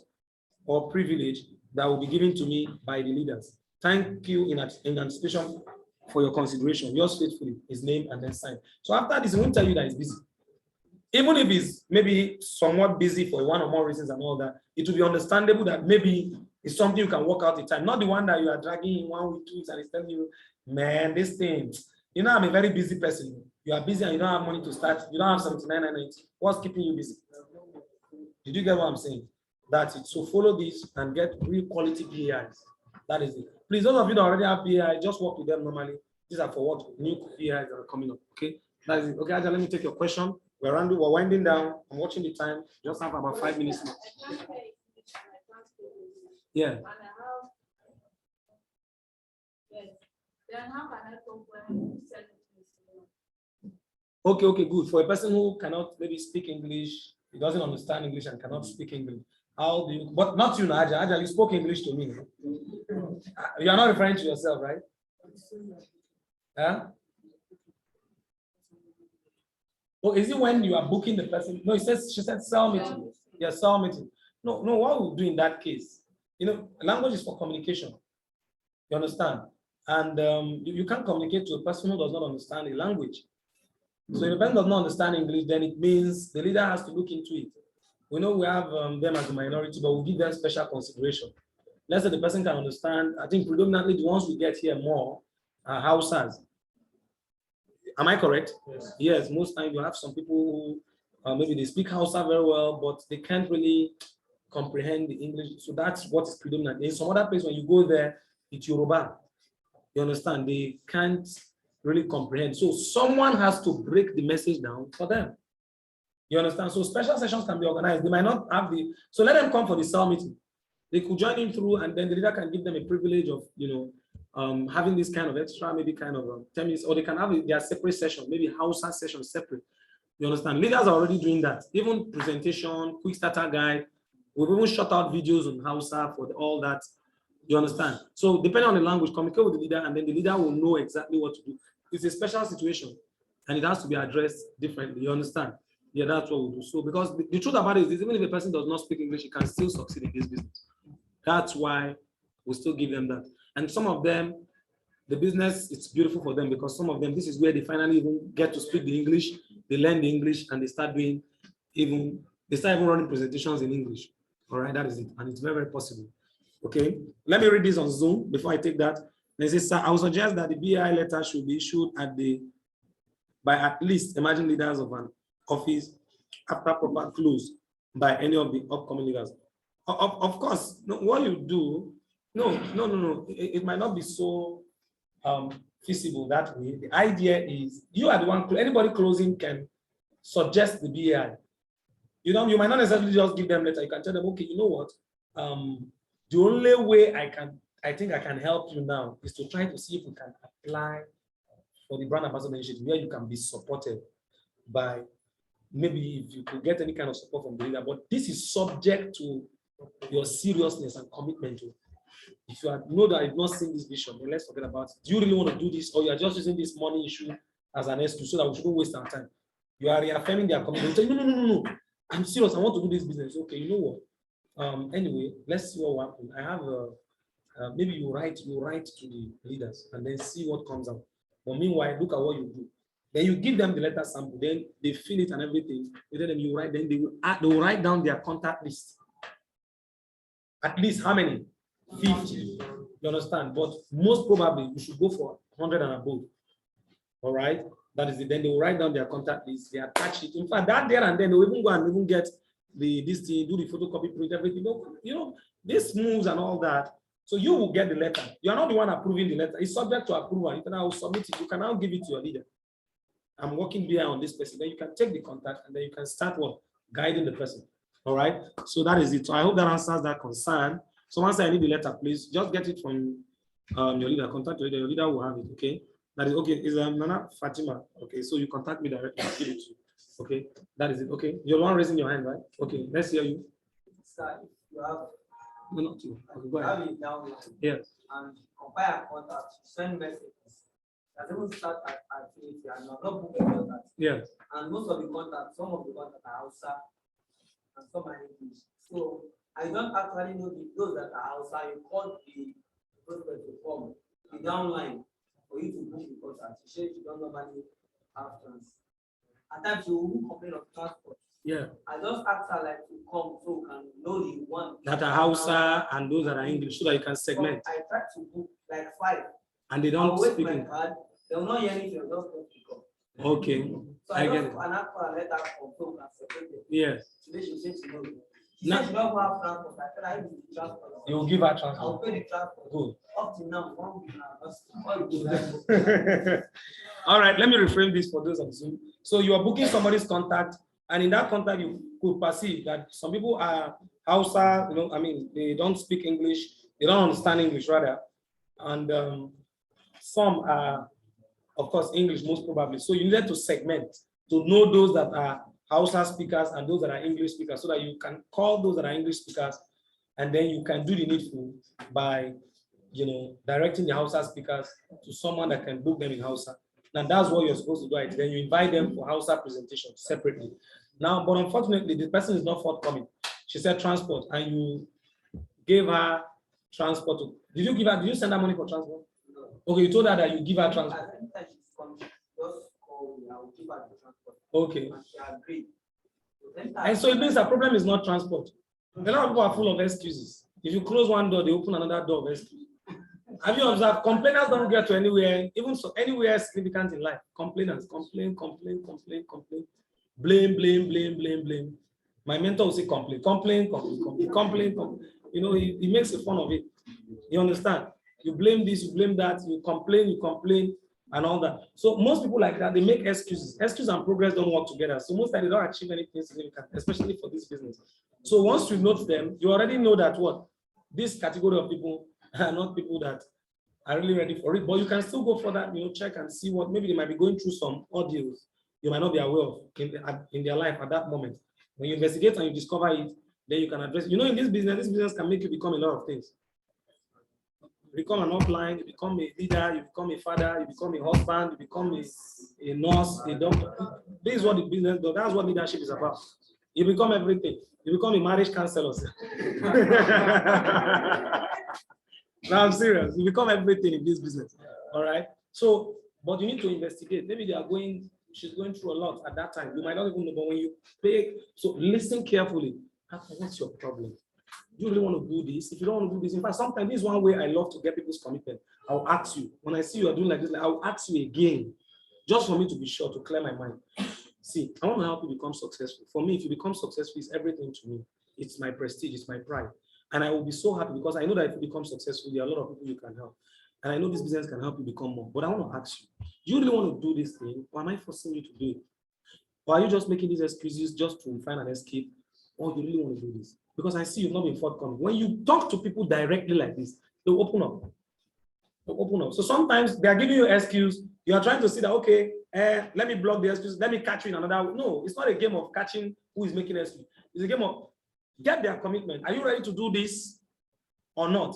or privilege that will be given to me by the leaders. Thank you in anticipation for your consideration. Yours faithfully, his name, and then sign. So after this, he won't tell you that he's busy. Even if he's maybe somewhat busy for one or more reasons and all that, it will be understandable that maybe it's something you can work out the time. Not the one that you are dragging in 1 week, 2 weeks, and he's telling you, man, this thing, I'm a very busy person. You are busy and you don't have money to start. You don't have 79.90. What's keeping you busy? Did you get what I'm saying? That's it. So follow this and get real quality PAIs. That is it. Please, those of you that already have PAI, just work with them normally. These are for what new PAIs that are coming up. Okay, that is it. Okay, Aja, let me take your question. We're winding down. I'm watching the time. Just have about 5 minutes more. Yeah. Okay, good. For a person who cannot maybe speak English, he doesn't understand English and cannot speak English. How do you, but not you, Naja. Aja, you spoke English to me. You are not referring to yourself, right? Huh? Oh, is it when you are booking the person? No, she said sell meeting. Yeah, sell meeting. No, what we do in that case, language is for communication. You understand? And you can't communicate to a person who does not understand the language. So if a person does not understand English, then it means the leader has to look into it. We know we have them as a minority, but we'll give them special consideration. let's say the person can understand. I think predominantly the ones we get here more are Hausas. Am I correct? Yes. Yes, most times you have some people who maybe they speak Hausa very well, but they can't really comprehend the English. So that's what is predominant. In some other place, when you go there, it's Yoruba. You understand? They can't really comprehend. So someone has to break the message down for them. You understand? So special sessions can be organized. They might not have the, so let them come for the cell meeting. They could join in through, and then the leader can give them a privilege of, having this kind of extra, maybe kind of 10 minutes, or they can have their separate session, maybe Hausa session separate. You understand? Leaders are already doing that. Even presentation, quick starter guide. We've even shot out videos on Hausa for all that. You understand? So depending on the language, communicate with the leader, and then the leader will know exactly what to do. It's a special situation, and it has to be addressed differently. You understand? Yeah, that's what we do. So because the truth about it is, even if a person does not speak English, he can still succeed in this business. That's why we still give them that. And some of them, the business, it's beautiful for them because some of them, this is where they finally even get to speak the English, they learn the English, and they start doing they start even running presentations in English. All right, that is it. And it's very, very possible. Okay, let me read this on Zoom before I take that. They say, sir, I would suggest that the BI letter should be issued by at least emerging leaders of an office after proper close by any of the upcoming leaders. Of course, no, what you do, no. It might not be so feasible that way. The idea is you are the one, anybody closing can suggest the BI. You might not necessarily just give them letter. You can tell them, okay, you know what? The only way I think I can help you now is to try to see if we can apply for the brand ambassador initiative where you can be supported by maybe if you could get any kind of support from the leader. But this is subject to your seriousness and commitment to. If you know that I've not seen this vision, then let's forget about it. Do you really want to do this, or you are just using this money issue as an excuse so that we shouldn't waste our time? You are reaffirming their commitment. You say, no. I'm serious. I want to do this business. Okay, you know what? Anyway, let's see what will happen. I have maybe you write to the leaders and then see what comes out. But meanwhile, look at what you do. Then you give them the letter sample. Then they fill it and everything. And then you write. Then they will write down their contact list. At least how many? 50. You understand? But most probably you should go for 100 and above. All right. That is it. Then they will write down their contact list. They attach it. In fact, that there and then they will even go and even get this thing, do the photocopy, print everything. This moves and all that. So you will get the letter. You are not the one approving the letter. It's subject to approval. You can now submit it. You can now give it to your leader. I'm working here on this person. Then you can take the contact and then you can start guiding the person. All right. So that is it. So I hope that answers that concern. So once I need the letter, please just get it from your leader. Contact your leader. Your leader will have it. Okay. That is okay. Is Nana Fatima? Okay. So you contact me directly. I'll give it to you. Okay. That is it. Okay. You're the one raising your hand, right? Okay. Let's hear you. Sir, you have. No, not you. Okay, go ahead. Yes. And compare contact, send messages. That don't start at Affinity and not book a contact. Yes. And most of the contacts, some of the contacts are Hausa and some are English. So I don't actually know those that are Hausa. You call the prospect to form the downline for you to book the contact. You say you don't normally have trans. At times you will complain of transport. Yeah. I just ask her like to come so we can know the one that are Hausa and those that are English so that you can segment. So I try to book like 5. And they don't speak my card. They will not hear anything. Just go to go. Okay. So I get it. And ask for a letter from so and separate it. Yes. Today she said she knows. She said she don't have transport. I said I will the transport. You will give her transport. I will pay the transport. Good. Up to now, 1 week now. All right, let me reframe this for those on Zoom. So you are booking somebody's contact, and in that contact, you could perceive that some people are Hausa, they don't speak English, they don't understand English rather, and some are, of course, English most probably. So you needed to segment to know those that are Hausa speakers and those that are English speakers, so that you can call those that are English speakers, and then you can do the needful by directing the Hausa speakers to someone that can book them in Hausa. Now that's what you're supposed to do. Right? Then you invite them for Hausa presentation separately. Now, but unfortunately, the person is not forthcoming. She said transport, and you gave her transport. Did you send her money for transport? No. Okay, you told her that you give her transport. Okay. And she agreed. And so it means the problem is not transport. A lot of people are full of excuses. If you close one door, they open another door of excuse. Have you observed? Complainers don't get to anywhere, even so anywhere significant in life. Complainers, complain. Blame. My mentor will say complain. You know, he makes a fun of it. You understand? You blame this, you blame that, you complain, and all that. So most people like that, they make excuses. Excuses and progress don't work together. So most times they don't achieve anything significant, especially for this business. So once you note them, you already know that what? This category of people are not people that are really ready for it. But you can still go for that, you know, check and see what maybe they might be going through some ordeals you might not be aware of in their life at that moment. When you investigate and you discover it, then you can address it. You know, in this business can make you become a lot of things. You become an upline, you become a leader, you become a father, you become a husband, you become a nurse, a doctor. This is what the business does. That's what leadership is about. You become everything. You become a marriage counselor. No, I'm serious. You become everything in this business. All right. So, but you need to investigate. Maybe she's going through a lot at that time. You might not even know, but when you pay, so listen carefully. What's your problem? Do you really want to do this? If you don't want to do this, in fact, sometimes this is one way I love to get people's commitment. I'll ask you, when I see you are doing like this, I'll ask you again, just for me to be sure, to clear my mind. See, I want to help you become successful. For me, if you become successful, it's everything to me. It's my prestige, it's my pride. And I will be so happy because I know that if you become successful, there are a lot of people you can help. And I know this business can help you become more. But I want to ask you, do you really want to do this thing? Or am I forcing you to do it? Or are you just making these excuses just to find an escape? Or do you really want to do this? Because I see you've not been forthcoming. When you talk to people directly like this, they'll open up. They'll open up. So sometimes they are giving you an excuse. You are trying to see that, okay, let me block the excuse. Let me catch you in another way. No, it's not a game of catching who is making excuse. It's a game of get their commitment. Are you ready to do this or not?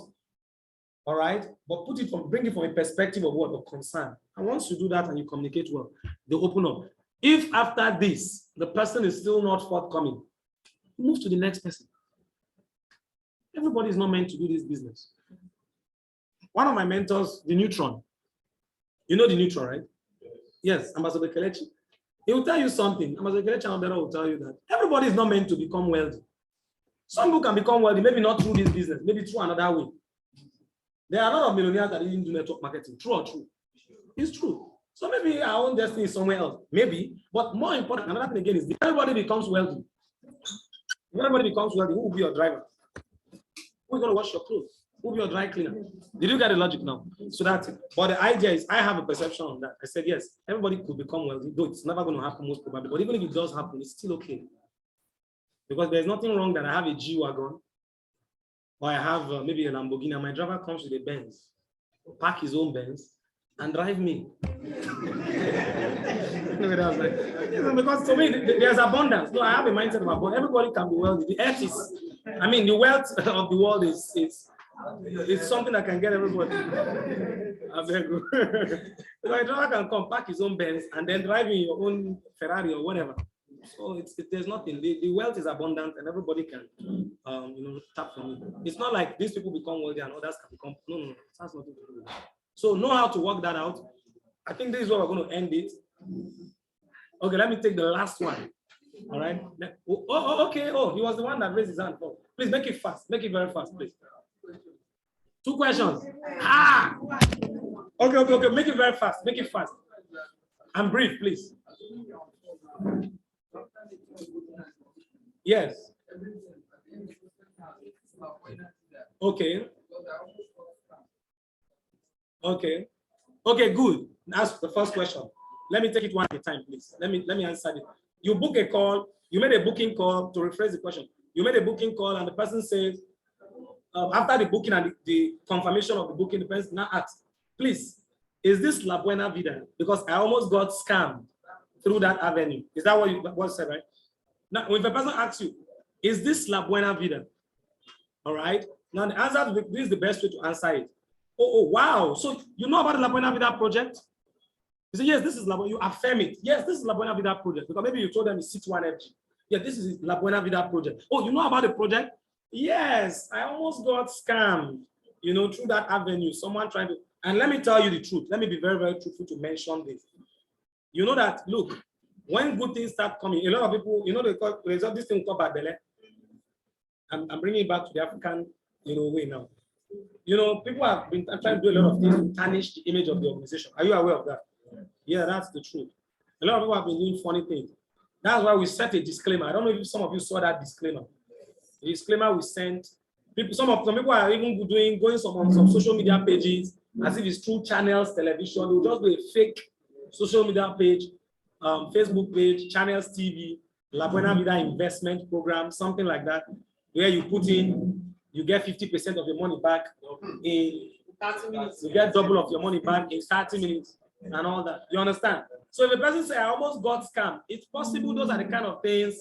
All right, but bring it from a perspective of what? Of concern. And once you do that and you communicate well, they open up. If after this, the person is still not forthcoming, move to the next person. Everybody is not meant to do this business. One of my mentors, the Neutron. You know the Neutron, right? Yes, Ambassador Kelechi. He will tell you something. Ambassador Kelechi Ambera will tell you that everybody is not meant to become wealthy. Some people can become wealthy, maybe not through this business, maybe through another way. There are a lot of millionaires that didn't do network marketing. True or true? It's true. So maybe our own destiny is somewhere else. Maybe. But more important, another thing again is everybody becomes wealthy. If everybody becomes wealthy, who will be your driver? Who is going to wash your clothes? Who will be your dry cleaner? Did you get the logic now? So that's it. But the idea is, I have a perception on that. I said, yes, everybody could become wealthy, though it's never going to happen most probably. But even if it does happen, it's still okay. Because there's nothing wrong that I have a G-Wagon, or I have maybe a Lamborghini, and my driver comes with a Benz, park his own Benz, and drive me. Because to me, there's abundance. No, I have a mindset of abundance. Everybody can be wealthy. The earth is, the wealth of the world is something that can get everybody. I beg you. My driver can come, park his own Benz, and then drive in your own Ferrari or whatever. So there's nothing. The wealth is abundant, and everybody can, tap from it. It's not like these people become wealthy and others can become. No, that's nothing to do with it. So know how to work that out. I think this is where we're going to end it. Okay, let me take the last one. All right. Okay. Oh, he was the one that raised his hand. Oh, please make it fast. Make it very fast, please. 2 questions. Okay. Make it very fast. Make it fast. And brief, please. Yes. Okay. Okay, good. That's the first question. Let me take it one at a time, please. Let me answer it. You book a call, you made a booking call, to rephrase the question. You made a booking call and the person says, after the booking and the confirmation of the booking, the person now asks, please, is this La Buena Vida? Because I almost got scammed through that avenue. Is that what you said, right? Now, when the person asks you, is this La Buena Vida? All right. Now, the answer, this is the best way to answer it. Oh, wow. So you know about the La Buena Vida project? You say, yes, this is La Buena. You affirm it. Yes, this is La Buena Vida project. Because maybe you told them it's C1FG. Yeah, this is La Buena Vida project. Oh, you know about the project? Yes, I almost got scammed, through that avenue. Someone trying to, and let me tell you the truth. Let me be very, very truthful to mention this. You know that, look, when good things start coming, a lot of people, there's this thing called bad belly. I'm bringing it back to the African way now. People have been trying to do a lot of things to tarnish the image of the organization. Are you aware of that? Yeah, that's the truth. A lot of people have been doing funny things. That's why we set a disclaimer. I don't know if some of you saw that disclaimer. The disclaimer we sent. Some people are even going on some social media pages as if it's true channels, television. They'll just do a fake social media page, Facebook page, channels TV, La Buena Vida investment program, something like that, where you put in, you get 50% of your money back in 30 minutes. You get double of your money back in 30 minutes and all that. You understand? So if a person says, I almost got scammed, it's possible those are the kind of things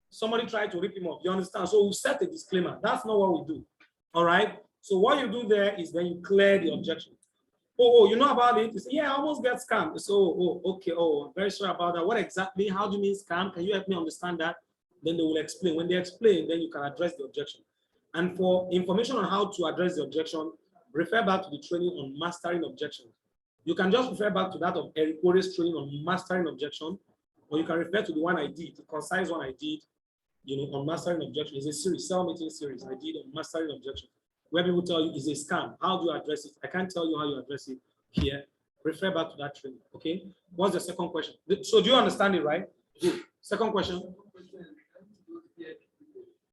somebody tried to rip him off. You understand? So we set a disclaimer. That's not what we do. All right? So what you do there is then you clear the objection. Oh, you know about it? You say, yeah, I almost got scammed. So, okay. Oh, I'm very sorry about that. What exactly? How do you mean scam? Can you help me understand that? Then they will explain. When they explain, then you can address the objection. And for information on how to address the objection, refer back to the training on mastering objections. You can just refer back to that of Eric Ore's training on mastering objection, or you can refer to the one I did, the concise one I did, on mastering objection. It's a series, cell meeting series I did on mastering objection, where people tell you it's a scam. How do you address it? I can't tell you how you address it here. Refer back to that training. Okay. What's the second question? So do you understand it, right? Good. Second question.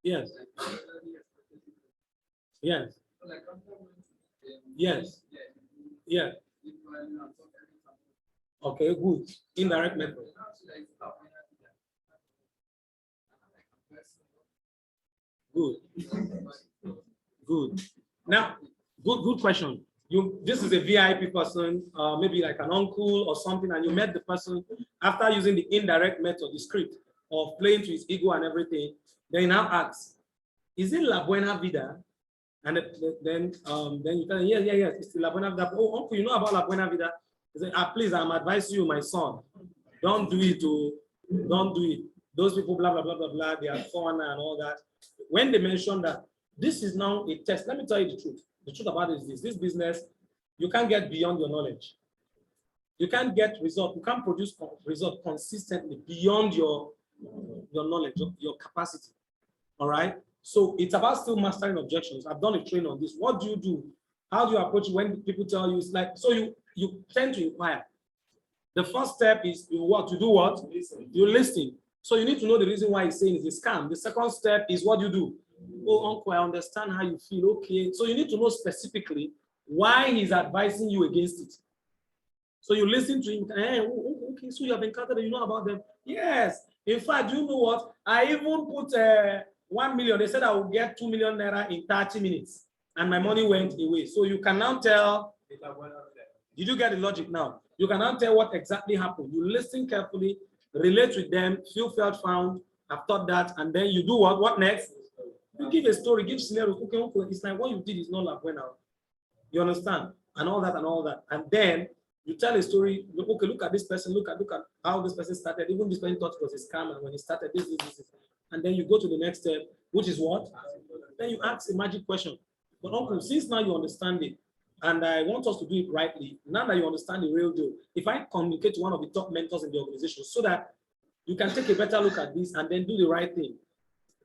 Yes. Yes. Yes. Yeah. Okay, good. Indirect method. Good. Good. Now, good question. This is a VIP person, maybe like an uncle or something, and you met the person after using the indirect method, the script of playing to his ego and everything. Then you now ask, is it La Buena Vida? And then you tell him, yes, it's La Buena Vida. Oh, uncle, you know about La Buena Vida? He said, please, I'm advising you, my son, don't do it. Don't do it. Those people, blah, blah, blah, blah, blah, they are foreigner and all that. When they mention that, this is now a test. Let me tell you the truth. The truth about it is this business, you can't get beyond your knowledge. You can't get result. You can't produce result consistently beyond your knowledge, your capacity. All right? So it's about still mastering objections. I've done a training on this. What do you do? How do you approach it when people tell you? It's like, so you tend to inquire. The first step is you do what? You listen. So you need to know the reason why he's saying it's a scam. The second step is what you do. Oh, uncle, I understand how you feel. Okay. So you need to know specifically why he's advising you against it. So you listen to him. Okay, so you have encountered it, you know about them. Yes. In fact, you know what? I even put 1 million. They said I will get 2 million naira in 30 minutes. And my money went away. So you can now tell. Did you get the logic now? You can now tell what exactly happened. You listen carefully, relate with them, feel, felt, found, have thought that, and then you do what? What next? You give a story, give scenario. Okay, it's like what you did is not La Buena. You understand? And all that and all that. And then you tell a story. Okay, look at this person. Look at how this person started. Even this person thought it was a scam, and when he started this. And then you go to the next step, which is what? Then you ask a magic question. But uncle, since now you understand it, and I want us to do it rightly, now that you understand the real deal, if I communicate to one of the top mentors in the organization so that you can take a better look at this and then do the right thing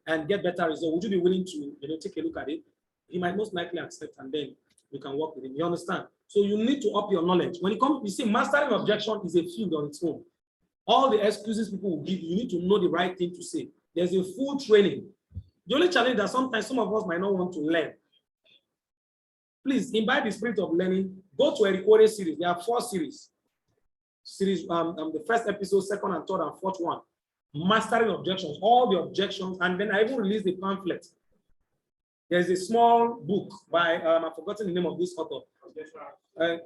and get better results, would you be willing to take a look at it? He might most likely accept, and then you can work with him. You understand? So you need to up your knowledge. When it comes, you see, mastering objection is a field on its own. All the excuses people will give you need to know the right thing to say. There's a full training. The only challenge that sometimes some of us might not want to learn. Please imbibe the spirit of learning. Go to Eric Ore series. There are 4 series. The first episode, second and third and fourth one. Mastering objections, all the objections, and then I even released the pamphlet. There's a small book by I've forgotten the name of this author.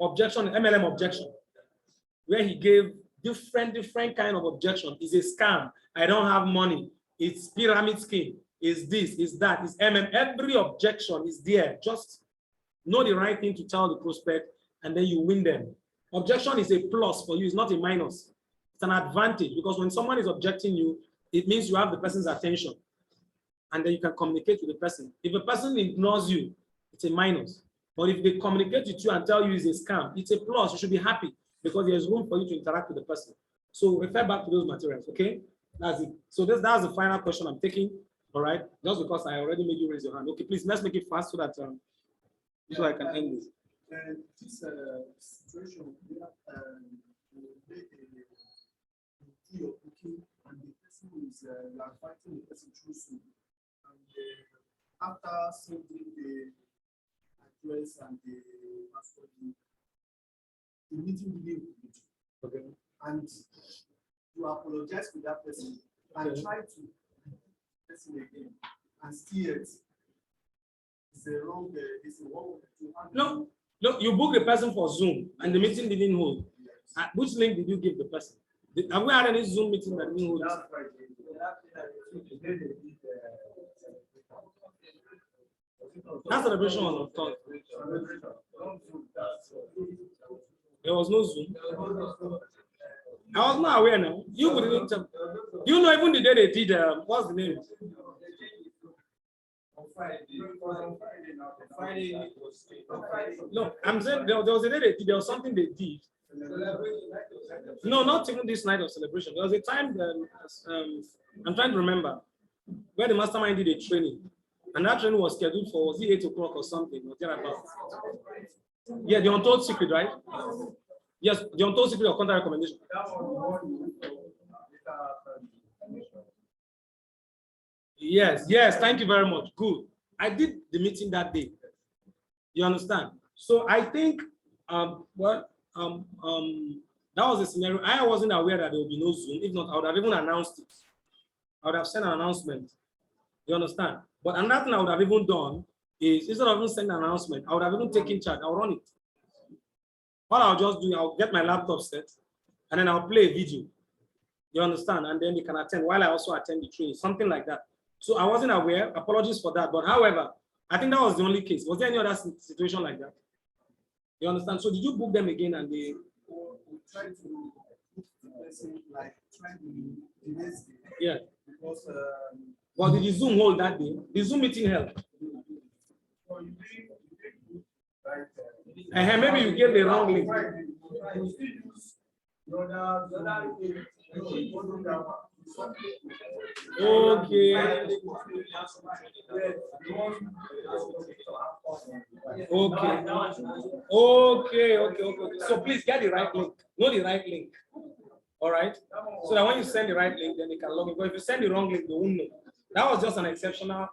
Objection, MLM objection, where he gave different kind of objection. It's a scam. I don't have money. It's pyramid scheme. It's this, it's that, it's MM. Every objection is there. Just know the right thing to tell the prospect, and then you win them. Objection is a plus for you, it's not a minus. It's an advantage, because when someone is objecting you, it means you have the person's attention, and then you can communicate with the person. If a person ignores you, it's a minus. But if they communicate with you and tell you it's a scam, it's a plus. You should be happy because there's room for you to interact with the person. So refer back to those materials, okay? That's it. So that's the final question I'm taking. All right, just because I already made you raise your hand. Okay, please let's make it fast so that so I can end this. This situation where you make a deal of booking and the person is you are fighting the person through Zoom, and after sending the address and the password, the meeting didn't complete. Okay. And you apologize to that person and try to person again, and still it's a wrong. It's a wrong. No, you booked the person for Zoom and the meeting didn't hold. Which link did you give the person? Have we had any Zoom meeting that didn't hold? That celebration was on Thursday. There was no Zoom. I was not aware now. You wouldn't. You know, even the day they did, what's the name? No, I'm saying there was a day they did, there was something they did. No, not even this night of celebration. There was a time that I'm trying to remember where the mastermind did a training, and that training was scheduled for, was it 8 o'clock or something? Or thereabout? Yeah, the untold secret, right? Yes, the untold secret of contact recommendation. Yes, thank you very much. Good. I did the meeting that day. You understand? So I think that was a scenario. I wasn't aware that there would be no Zoom. If not, I would have even announced it. I would have sent an announcement. You understand? But another thing I would have even done is, instead of even sending an announcement, I would have even taken charge. I'll run it. What I'll just do, I'll get my laptop set and then I'll play a video. You understand? And then you can attend while I also attend the training, something like that. So I wasn't aware. Apologies for that. But however, I think that was the only case. Was there any other situation like that? You understand? So did you book them again and they try to book the person like try to the next day? Yeah. Because well, did the Zoom hold that day? The Zoom meeting held. Maybe you gave the wrong link. Okay. So please get the right link. Know the right link. All right. So that when you send the right link, then they can log in. But if you send the wrong link, they won't know. That was just an exceptional.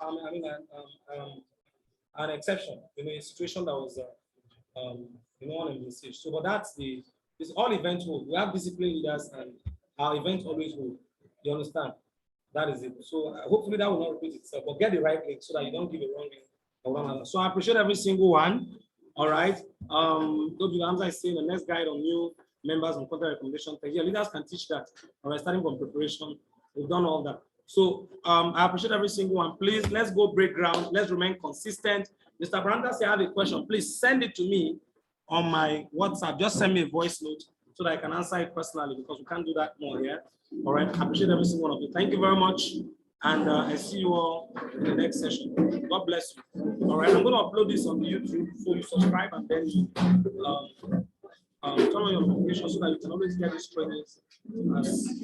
An exception in a situation that was on a message. So, but that's it's all event hold. We have discipline leaders, and our event always hold. You understand? That is it. So hopefully that will not repeat itself. But get the right link so that you don't give a wrong link. So I appreciate every single one. All right. Hamza is saying the next guide on new members on content recommendation. Yeah, leaders can teach that. All right, starting from preparation. We've done all that. So I appreciate every single one. Please, let's go break ground. Let's remain consistent. Mr. Branda said I have a question. Please send it to me on my WhatsApp. Just send me a voice note so that I can answer it personally, because we can't do that more here. All right. I appreciate every single one of you. Thank you very much. And I see you all in the next session. God bless you. All right. I'm going to upload this on YouTube. So you subscribe and then you turn on your notifications so that you can always get these trainings as